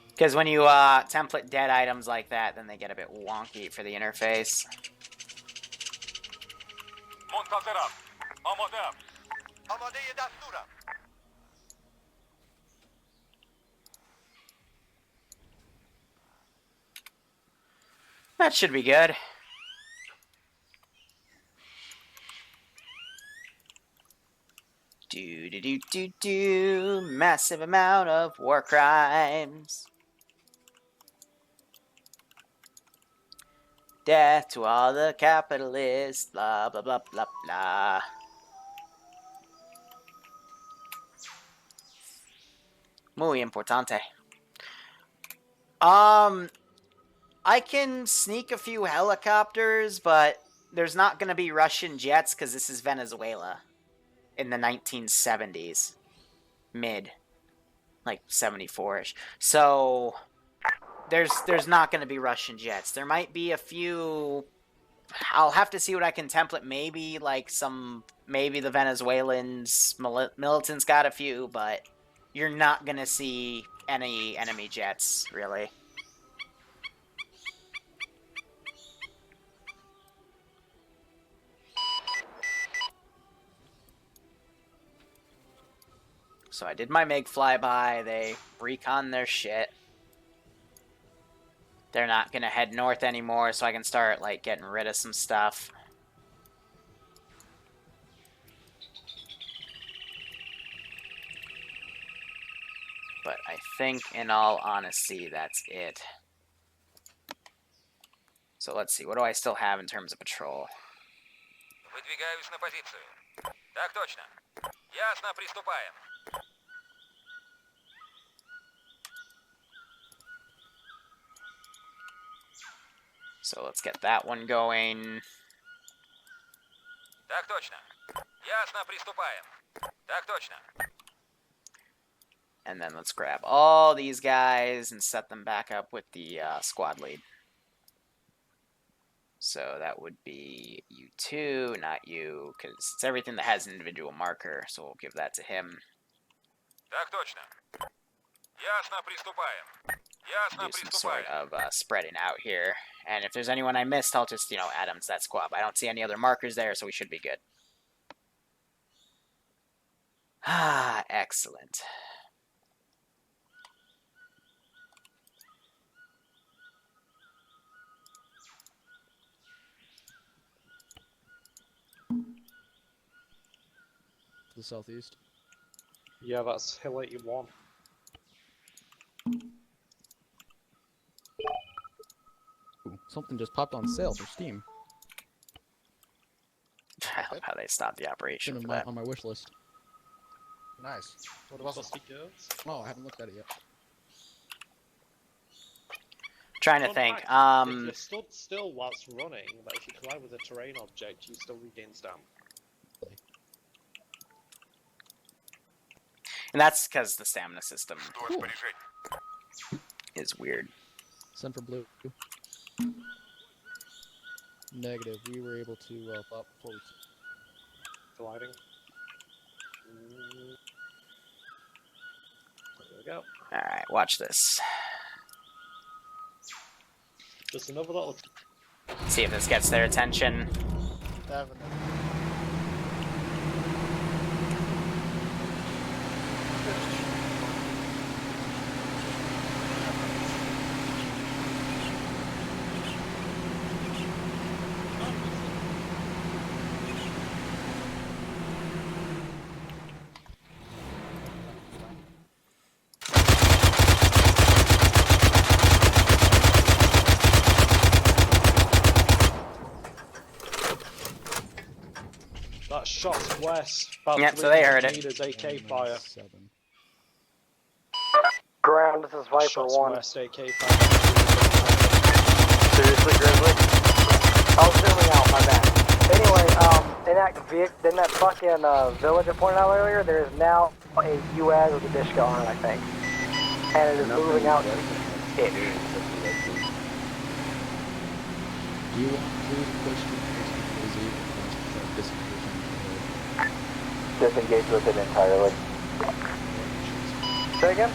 Because when you template dead items like that, then they get a bit wonky for the interface. That should be good. Do. Massive amount of war crimes. Death to all the capitalists. Blah, blah, blah, blah, blah. Muy importante. I can sneak a few helicopters, but there's not going to be Russian jets because this is Venezuela in the 1970s. Mid. Like 74-ish. So there's not going to be Russian jets. There might be a few. I'll have to see what I can template. Maybe like maybe the Venezuelans militants got a few, but you're not going to see any enemy jets, really. So I did my MiG flyby. They recon their shit. They're not going to head north anymore, so I can start, like, getting rid of some stuff. But I think, in all honesty, that's it. So let's see. What do I still have in terms of patrol? Выдвигаюсь на позицию. Так точно. Ясно, приступаем. So let's get that one going. Так точно. Ясно, приступаем. Так точно. And then let's grab all these guys and set them back up with the squad lead. So that would be you two, not you, because it's everything that has an individual marker, so we'll give that to him. Так точно. Ясно, приступаем. Ясно, Do some приступаем. sort of spreading out here. And if there's anyone I missed, I'll just, add them to that squad. But I don't see any other markers there, so we should be good. Ah, excellent. To the southeast. Yeah, that's Hill 81. Ooh, something just popped on sale for Steam. I love how they stopped the operation for that. On my wish list. Nice. What about the girls? Oh, I haven't looked at it yet. Trying to Fun think. fact, if you stood still whilst running, but if you collide with a terrain object, you still regain stamina. And that's because the stamina system is weird. Send for blue. Negative. We were able to up before we. Gliding. There we go. Alright, watch this. Just another little. See if this gets their attention. Definitely. That shot's west. About Yep, so they heard it. meters, AK fire. Ground, this is Viper Shots 1. west, AK fire. Seriously, Grizzly? I was zooming out, my bad. Anyway, in that fucking village I pointed out earlier, there is now a UAZ with a dish on it, I think. And it is moving out to the itch. Do you want to push the Disengage with it entirely. Say again?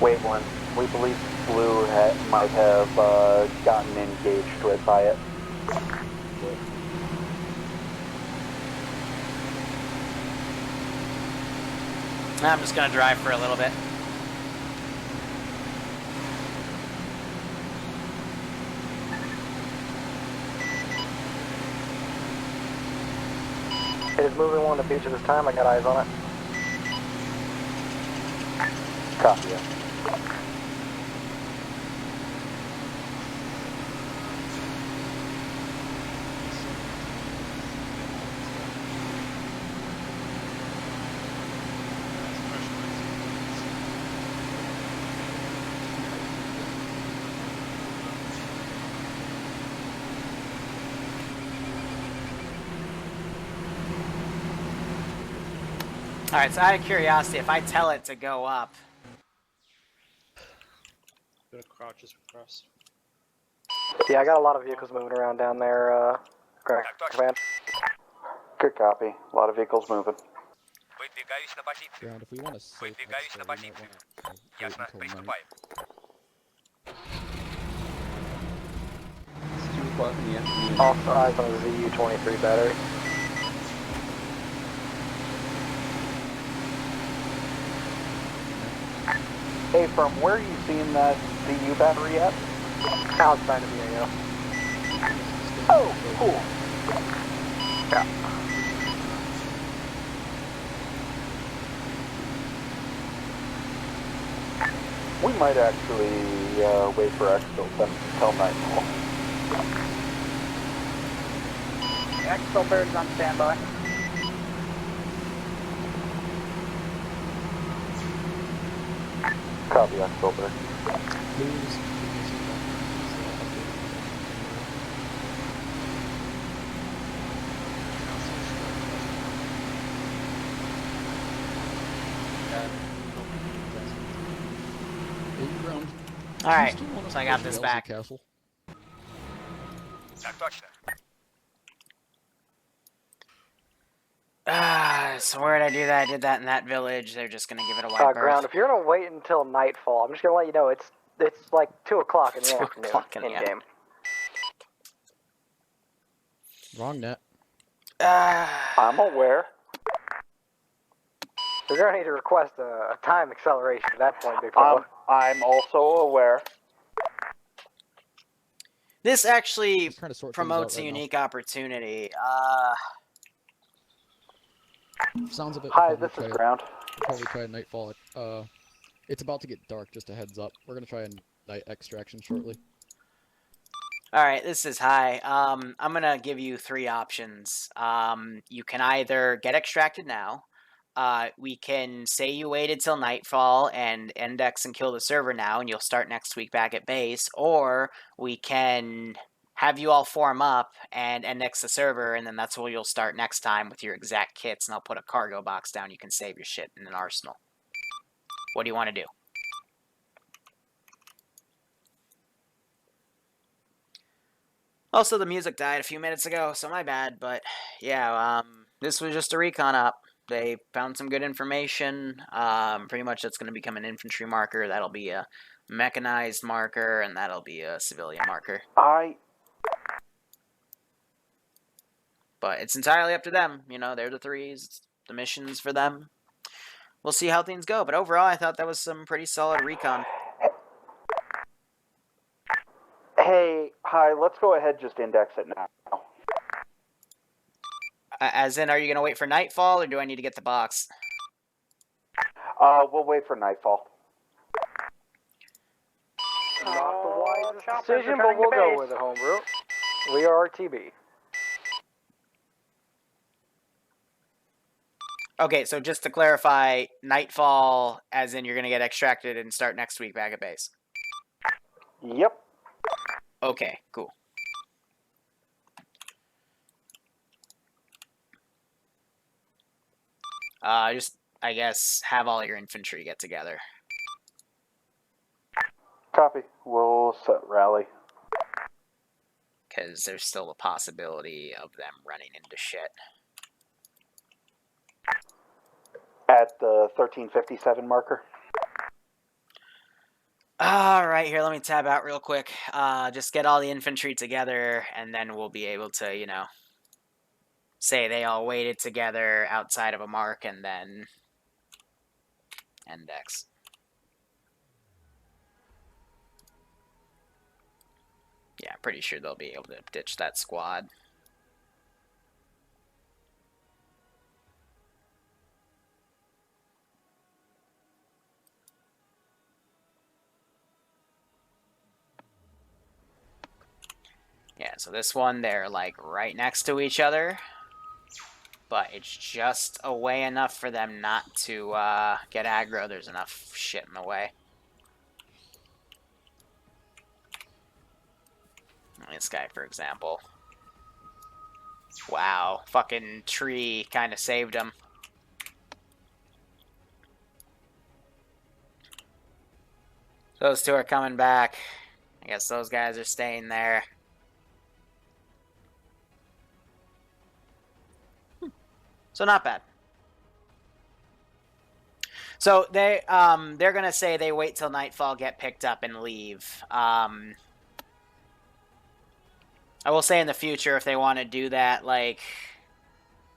Wave 1. We believe Blue might have gotten engaged with by it. I'm just gonna drive for a little bit. It is moving along the beach at this time, I got eyes on it. Copy it. Alright, so out of curiosity, if I tell it to go up, Gonna crouch as we cross. Yeah, I got a lot of vehicles moving around down there, command. Good copy. A lot of vehicles moving. Выдвигаюсь на позицию. Ground, if we want to safe Выдвигаюсь на позицию. Ясно, приступаем. It's 2 o'clock in the afternoon. Also eyes on the ZU-23 battery. Hey, from where are you seeing that ZU battery at? Outside of the AO. Oh, cool. Yeah. We might actually wait for X till nightfall. Exfil Bird's on standby. Copy, October. Alright, so I got this back. Castle. Так точно. So where did I do that? I did that in that village. They're just gonna give it a wide berth. Ground, if you're gonna wait until nightfall, I'm just gonna let you know it's like 2 o'clock in the afternoon in game. Wrong net. I'm aware. You're gonna need to request a time acceleration at that point, big fella. I'm also aware. This actually promotes out a right now. unique opportunity. Sounds of it. Hi, this is Ground. We'll probably try nightfall. It's about to get dark. Just a heads up. We're gonna try a night extraction shortly. Alright, this is High. I'm gonna give you 3 options. You can either get extracted now. We can say you waited till nightfall and index and kill the server now, and you'll start next week back at base. Or we can have you all form up and index the server, and then that's where you'll start next time with your exact kits, and I'll put a cargo box down. You can save your shit in an arsenal. What do you want to do? Also, the music died a few minutes ago, so my bad. But yeah, this was just a recon op. They found some good information. Pretty much that's going to become an infantry marker. That'll be a mechanized marker, and that'll be a civilian marker. But it's entirely up to them. You know, they're the threes. It's the mission's for them. We'll see how things go. But overall, I thought that was some pretty solid recon. Hey, hi, let's go ahead and just index it now. As in, are you going to wait for nightfall, or do I need to get the box? We'll wait for nightfall. Not the wisest decision, but we'll go with it, homebrew. We are RTB. Okay, so just to clarify, nightfall, as in you're going to get extracted and start next week back at base? Yep. Okay, cool. Just, I guess, have all your infantry get together. Copy. We'll set rally. Because there's still a possibility of them running into shit. At the 1357 marker. Alright, here, let me tab out real quick. Just get all the infantry together, and then we'll be able to, you know, say they all waited together outside of a mark, and then index. Yeah, I'm pretty sure they'll be able to ditch that squad. Yeah, so this one, they're like right next to each other. But it's just away enough for them not to get aggro. There's enough shit in the way. This guy, for example. Wow, fucking tree kind of saved him. Those two are coming back. I guess those guys are staying there. So not bad. So they're gonna say they wait till nightfall, get picked up, and leave. I will say in the future if they want to do that, like,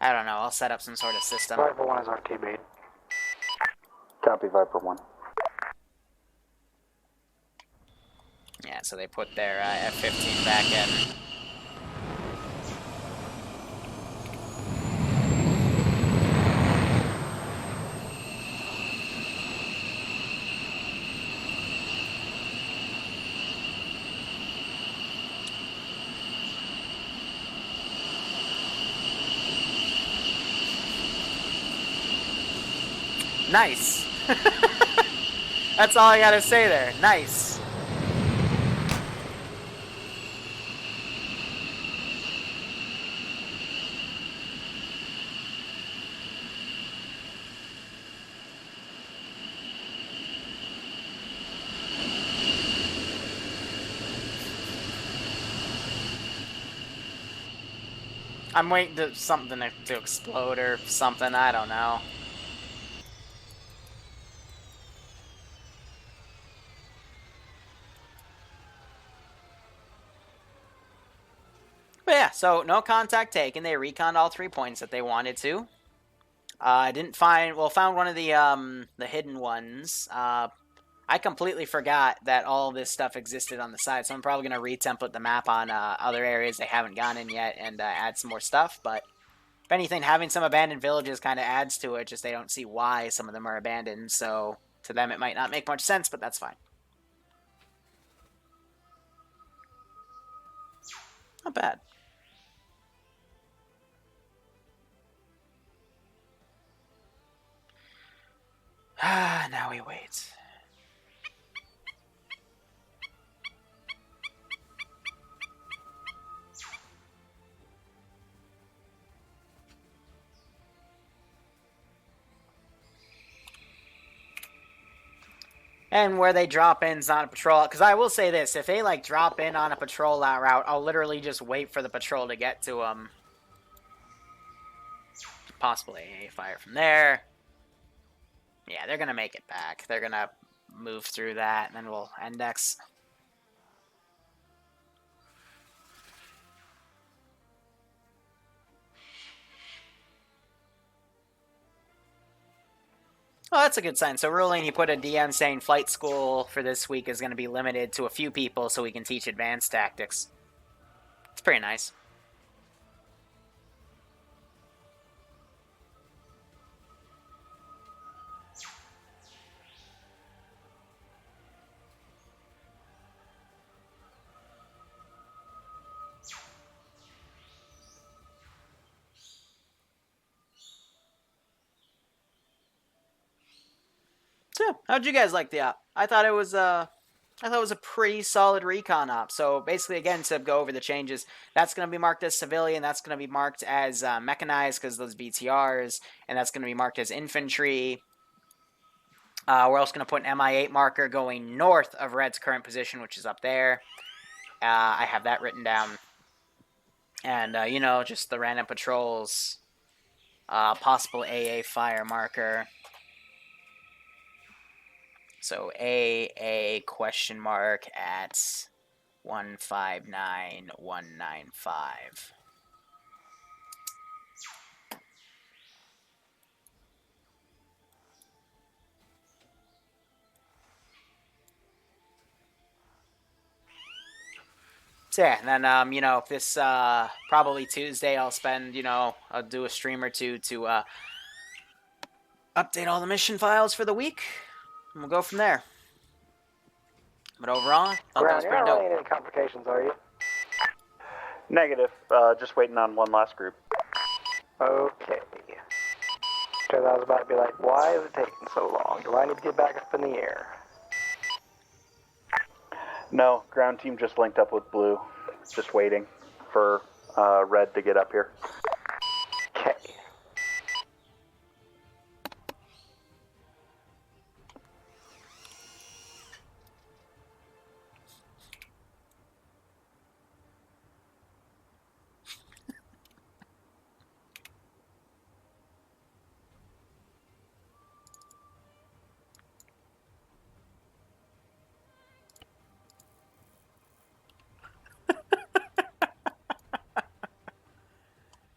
I don't know, I'll set up some sort of system. Viper 1 is RTB. Copy, Viper 1. Yeah, so they put their F-15 back in. Nice. That's all I gotta say there. Nice. I'm waiting for something to explode or something. I don't know. But yeah, so no contact taken. They reconned all 3 points that they wanted to. Didn't find, well, found one of the hidden ones. I completely forgot that all this stuff existed on the side, so I'm probably going to re-template the map on other areas they haven't gone in yet and add some more stuff. But if anything, having some abandoned villages kind of adds to it, just they don't see why some of them are abandoned. So to them it might not make much sense, but that's fine. Not bad. Now we wait. And where they drop in is not a patrol. Because I will say this, if they, like, drop in on a patrol route, I'll literally just wait for the patrol to get to them. Possibly AA fire from there. Yeah, they're going to make it back. They're going to move through that, and then we'll index. Oh, that's a good sign. So ruling, he put a DM saying flight school for this week is going to be limited to a few people so we can teach advanced tactics. It's pretty nice. So, how'd you guys like the op? I thought it was a pretty solid recon op. So basically, again, to go over the changes, that's going to be marked as civilian. That's going to be marked as mechanized because those BTRs, and that's going to be marked as infantry. We're also going to put an MI8 marker going north of Red's current position, which is up there. I have that written down. And, you know, just the random patrols. Possible AA fire marker. So AA question mark at 159195. So yeah, and then you know, this probably Tuesday I'll spend, you know, I'll do a stream or two to update all the mission files for the week. And we'll go from there. But overall, I thought that was pretty You're not dope. running any complications, are you? Negative. Just waiting on one last group. Okay. Because I was about to be like, why is it taking so long? Do I need to get back up in the air? No, ground team just linked up with blue. Just waiting for red to get up here. Okay.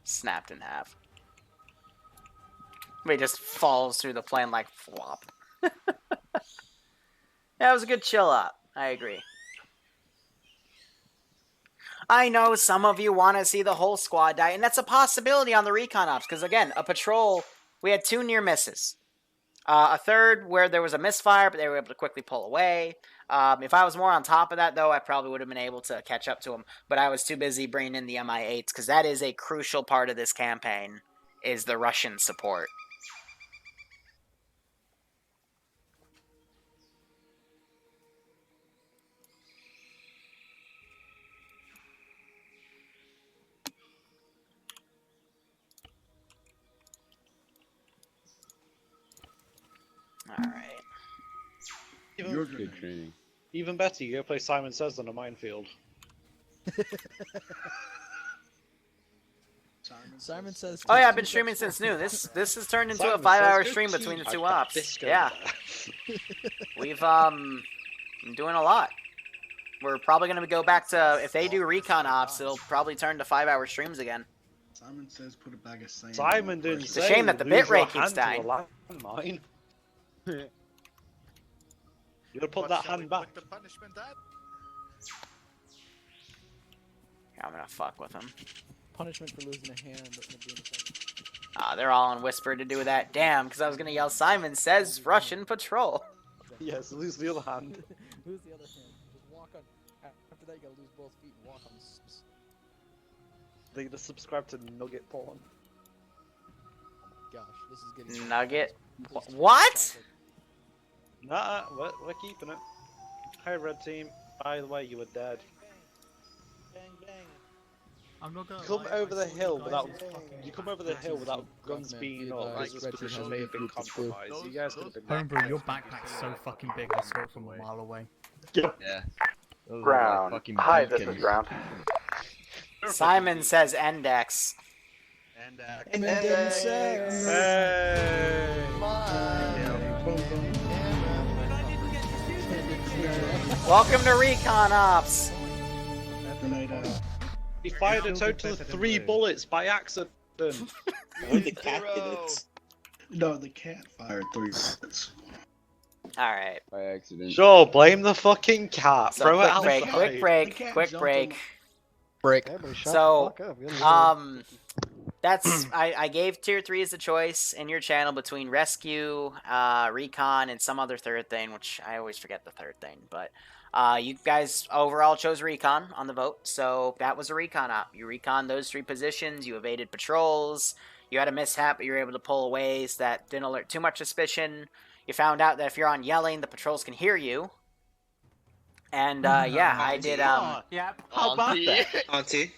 Snapped in half. He just falls through the plane like flop. Yeah, it was a good chill up. I agree. I know some of you want to see the whole squad die, and that's a possibility on the recon ops, because again, a patrol, we had 2 near misses. A third where there was a misfire, but they were able to quickly pull away. If I was more on top of that, though, I probably would have been able to catch up to them, but I was too busy bringing in the MI8s, because that is a crucial part of this campaign, is the Russian support. Alright. You're good training. Even better, you go play Simon Says on a minefield. Simon Says. Oh yeah, I've been streaming since noon. This has turned into a 5-hour stream between the 2 ops. Yeah. We've been doing a lot. We're probably gonna go back to, if they do recon ops, it'll probably turn to 5-hour streams again. Simon Says put a bag of sand. Simon didn't It's say. a shame that the lose your bitrate keeps hand to dying. a landmine. You gotta put that hand back. The punishment at? I'm gonna fuck with them. Punishment for losing a hand. They're all on whisper to do that. Damn, because I was gonna yell, Simon Says Russian patrol. Yes, lose the other hand. Lose the other hand. Just walk on. After that, you gotta lose both feet and walk on the. They just subscribe to Nugget porn. Gosh, this is getting. Nugget? What? Nah, we're keeping it. Hi, red team. By the way, you were dead. Bang bang. I'm not gonna You come lie, over I the saw hill you without. guys' fucking You come over the hill without guns Government, being be up. advised, Business Red Team positions has may made have been group it's through. compromised. You guys could have been. Homebrew, your backpack's so fucking big, I saw it from a mile away. Yep. Yeah. Those are Ground. like fucking Hi, this is beacons. Ground. Simon says Endex. Welcome to Recon Ops. He fired a total of 3 bullets by accident. With the cat in it. No, the cat fired 3 bullets. Alright. By accident. Sure, blame the fucking cat. So Throw it quick break, quick break. Everybody shut So, the fuck up. Good lord. that's I gave tier 3 as a choice in your channel between rescue, recon, and some other third thing, which I always forget the third thing. But you guys overall chose recon on the vote, so that was a recon op. You recon those 3 positions. You evaded patrols. You had a mishap, but you were able to pull away so that didn't alert too much suspicion. You found out that if you're on yelling, the patrols can hear you. And yeah, I did. Yep. How about that? Auntie.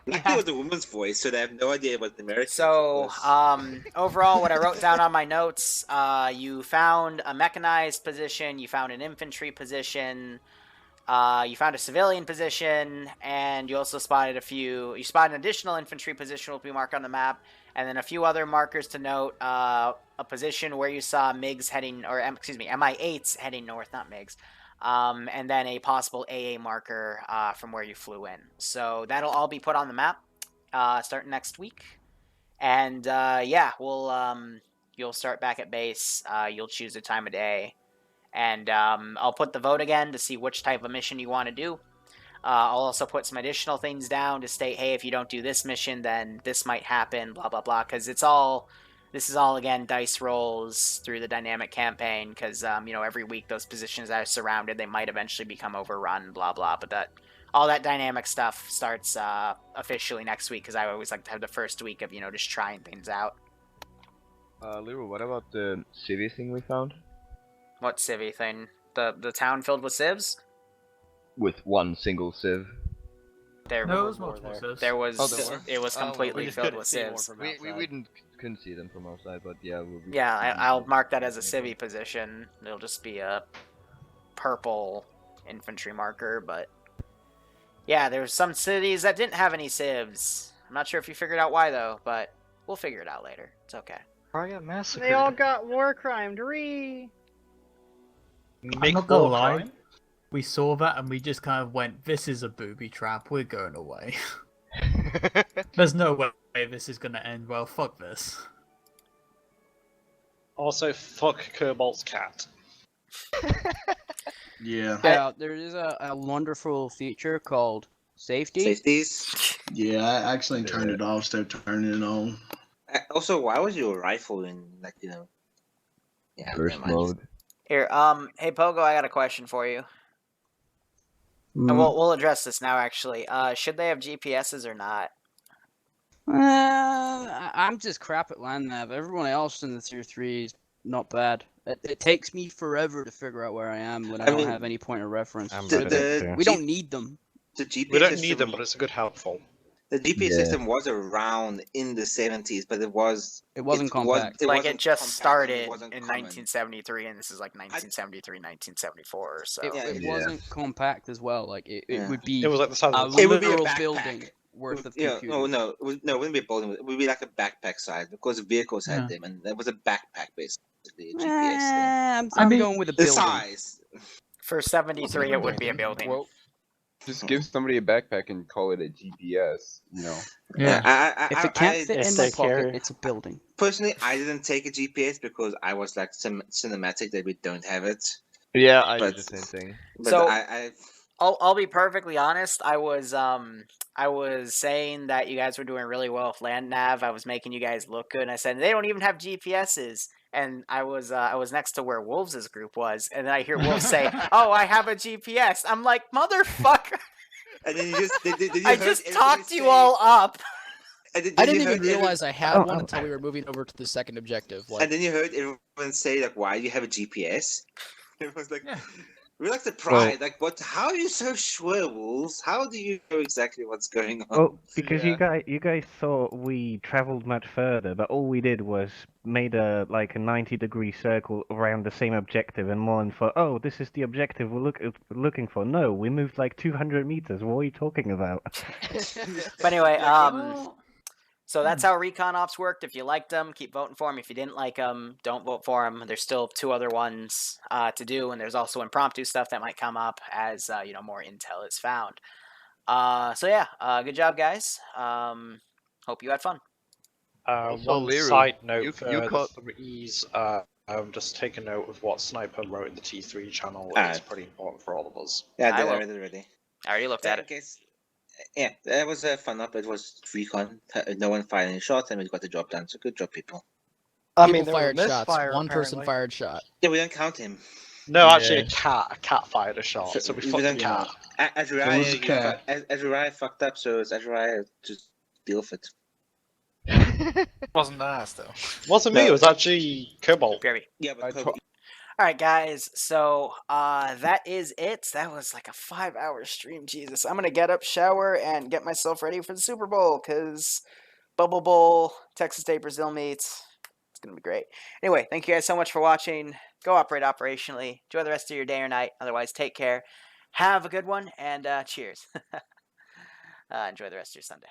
Luckily it was a woman's voice, so they have no idea what the American So, was. overall, what I wrote down on my notes, you found a mechanized position, you found an infantry position, you found a civilian position, and you also spotted you spotted an additional infantry position will be marked on the map, and then a few other markers to note, a position where you saw MiGs heading, or excuse me, MI8s heading north, not MiGs. And then a possible AA marker from where you flew in. So that'll all be put on the map starting next week. And yeah, you'll start back at base. You'll choose a time of day. And I'll put the vote again to see which type of mission you want to do. I'll also put some additional things down to state, hey, if you don't do this mission, then this might happen, blah, blah, blah. Because this is all, again, dice rolls through the dynamic campaign, because, you know, every week those positions that are surrounded, they might eventually become overrun, blah, blah, but all that dynamic stuff starts officially next week, because I always like to have the first week of, you know, just trying things out. Liru, what about the civvy thing we found? What civvy thing? The town filled with civs? With one single civ. There was multiple civs. There was, there were? it was completely we filled with civs. We couldn't see them from outside, but yeah. I'll mark that as a civvy position. It'll just be a purple infantry marker, but yeah, there's some cities that didn't have any civs. I'm not sure if you figured out why though, but we'll figure it out later. It's okay. I got massacred. They all got war crime. I'm not gonna lie. We saw that and we just kind of went, this is a booby trap, we're going away. There's no way this is gonna end well, fuck this. Also, fuck Kobolt's cat. Yeah. Yeah, there is a wonderful feature called safety. Safeties? Yeah, I actually turned it off, so turning it on. Also, why was your rifle in, like, you know... Yeah, first mode. Here, hey Pogo, I got a question for you. And we'll address this now, actually. Should they have GPSs or not? I'm just crap at land nav. Everyone else in the tier 3 is not bad. It takes me forever to figure out where I am when I don't have any point of reference. We don't need them. The GPS We don't system, need them, but it's a good helpful. The GPS system was around in the 70s, but it wasn't compact. It just started in 1973, and this is like 1973, 1974, so... It wasn't compact as well. Like, it would be It was like the size a of a literal building worth of computers. No, it wouldn't be a building. It would be like a backpack size, because vehicles had them, and that was a backpack, basically, a GPS thing. I'm going with a building. The size. For 73, it would be a building. Well, just give somebody a backpack and call it a GPS, you know? Yeah. If it can't fit in the pocket, it's a building. Personally, I didn't take a GPS because I was like cinematic that we don't have it. Yeah, I did the same thing. But So, I I'll be perfectly honest. I was saying that you guys were doing really well with land nav. I was making you guys look good, and I said they don't even have GPSs. And I was next to where Wolves' group was, and then I hear Wolves say, "Oh, I have a GPS." I'm like, "Motherfucker!" And then you just I just talked you all up. I didn't even realize I had one until we were moving over to the second objective. Like... And then you heard everyone say, like, "Why do you have a GPS?" Everyone's like, We like the pride. Like, what? How are you so sure, Wolves? How do you know exactly what's going on? Well, because you guys thought we travelled much further, but all we did was made a 90-degree circle around the same objective, and Mullen thought, oh, this is the objective we're looking for. No, we moved like 200 meters. What are you talking about? But anyway, so that's how recon ops worked. If you liked them, keep voting for them. If you didn't like them, don't vote for them. There's still 2 other ones to do, and there's also impromptu stuff that might come up as more intel is found. So yeah, good job, guys. Hope you had fun. One Liru, side note you for caught- the threes, just take a note of what Sniper wrote in the T3 channel. It's pretty important for all of us. Yeah, I read it already. I already looked at it. Yeah, that was a fun up. It was recon. No one fired any shots, and we got the job done. So good job, people. I People mean, there was fired shots. misfire, One person apparently. fired shot. Yeah, we don't count him. No, actually, a cat fired a shot, so we we fucked the don't cat. count. Azariah fucked up, so it's Azariah just deal with it. Wasn't nice though. Wasn't me. It was actually Cobalt. Yeah, but Cobalt. All right, guys. So that is it. That was like a 5-hour stream. Jesus, I'm gonna get up, shower, and get myself ready for the Super Bowl because Bubble Bowl, Texas State Brazil meets. It's gonna be great. Anyway, thank you guys so much for watching. Go operate operationally. Enjoy the rest of your day or night. Otherwise, take care. Have a good one and cheers. Enjoy the rest of your Sunday.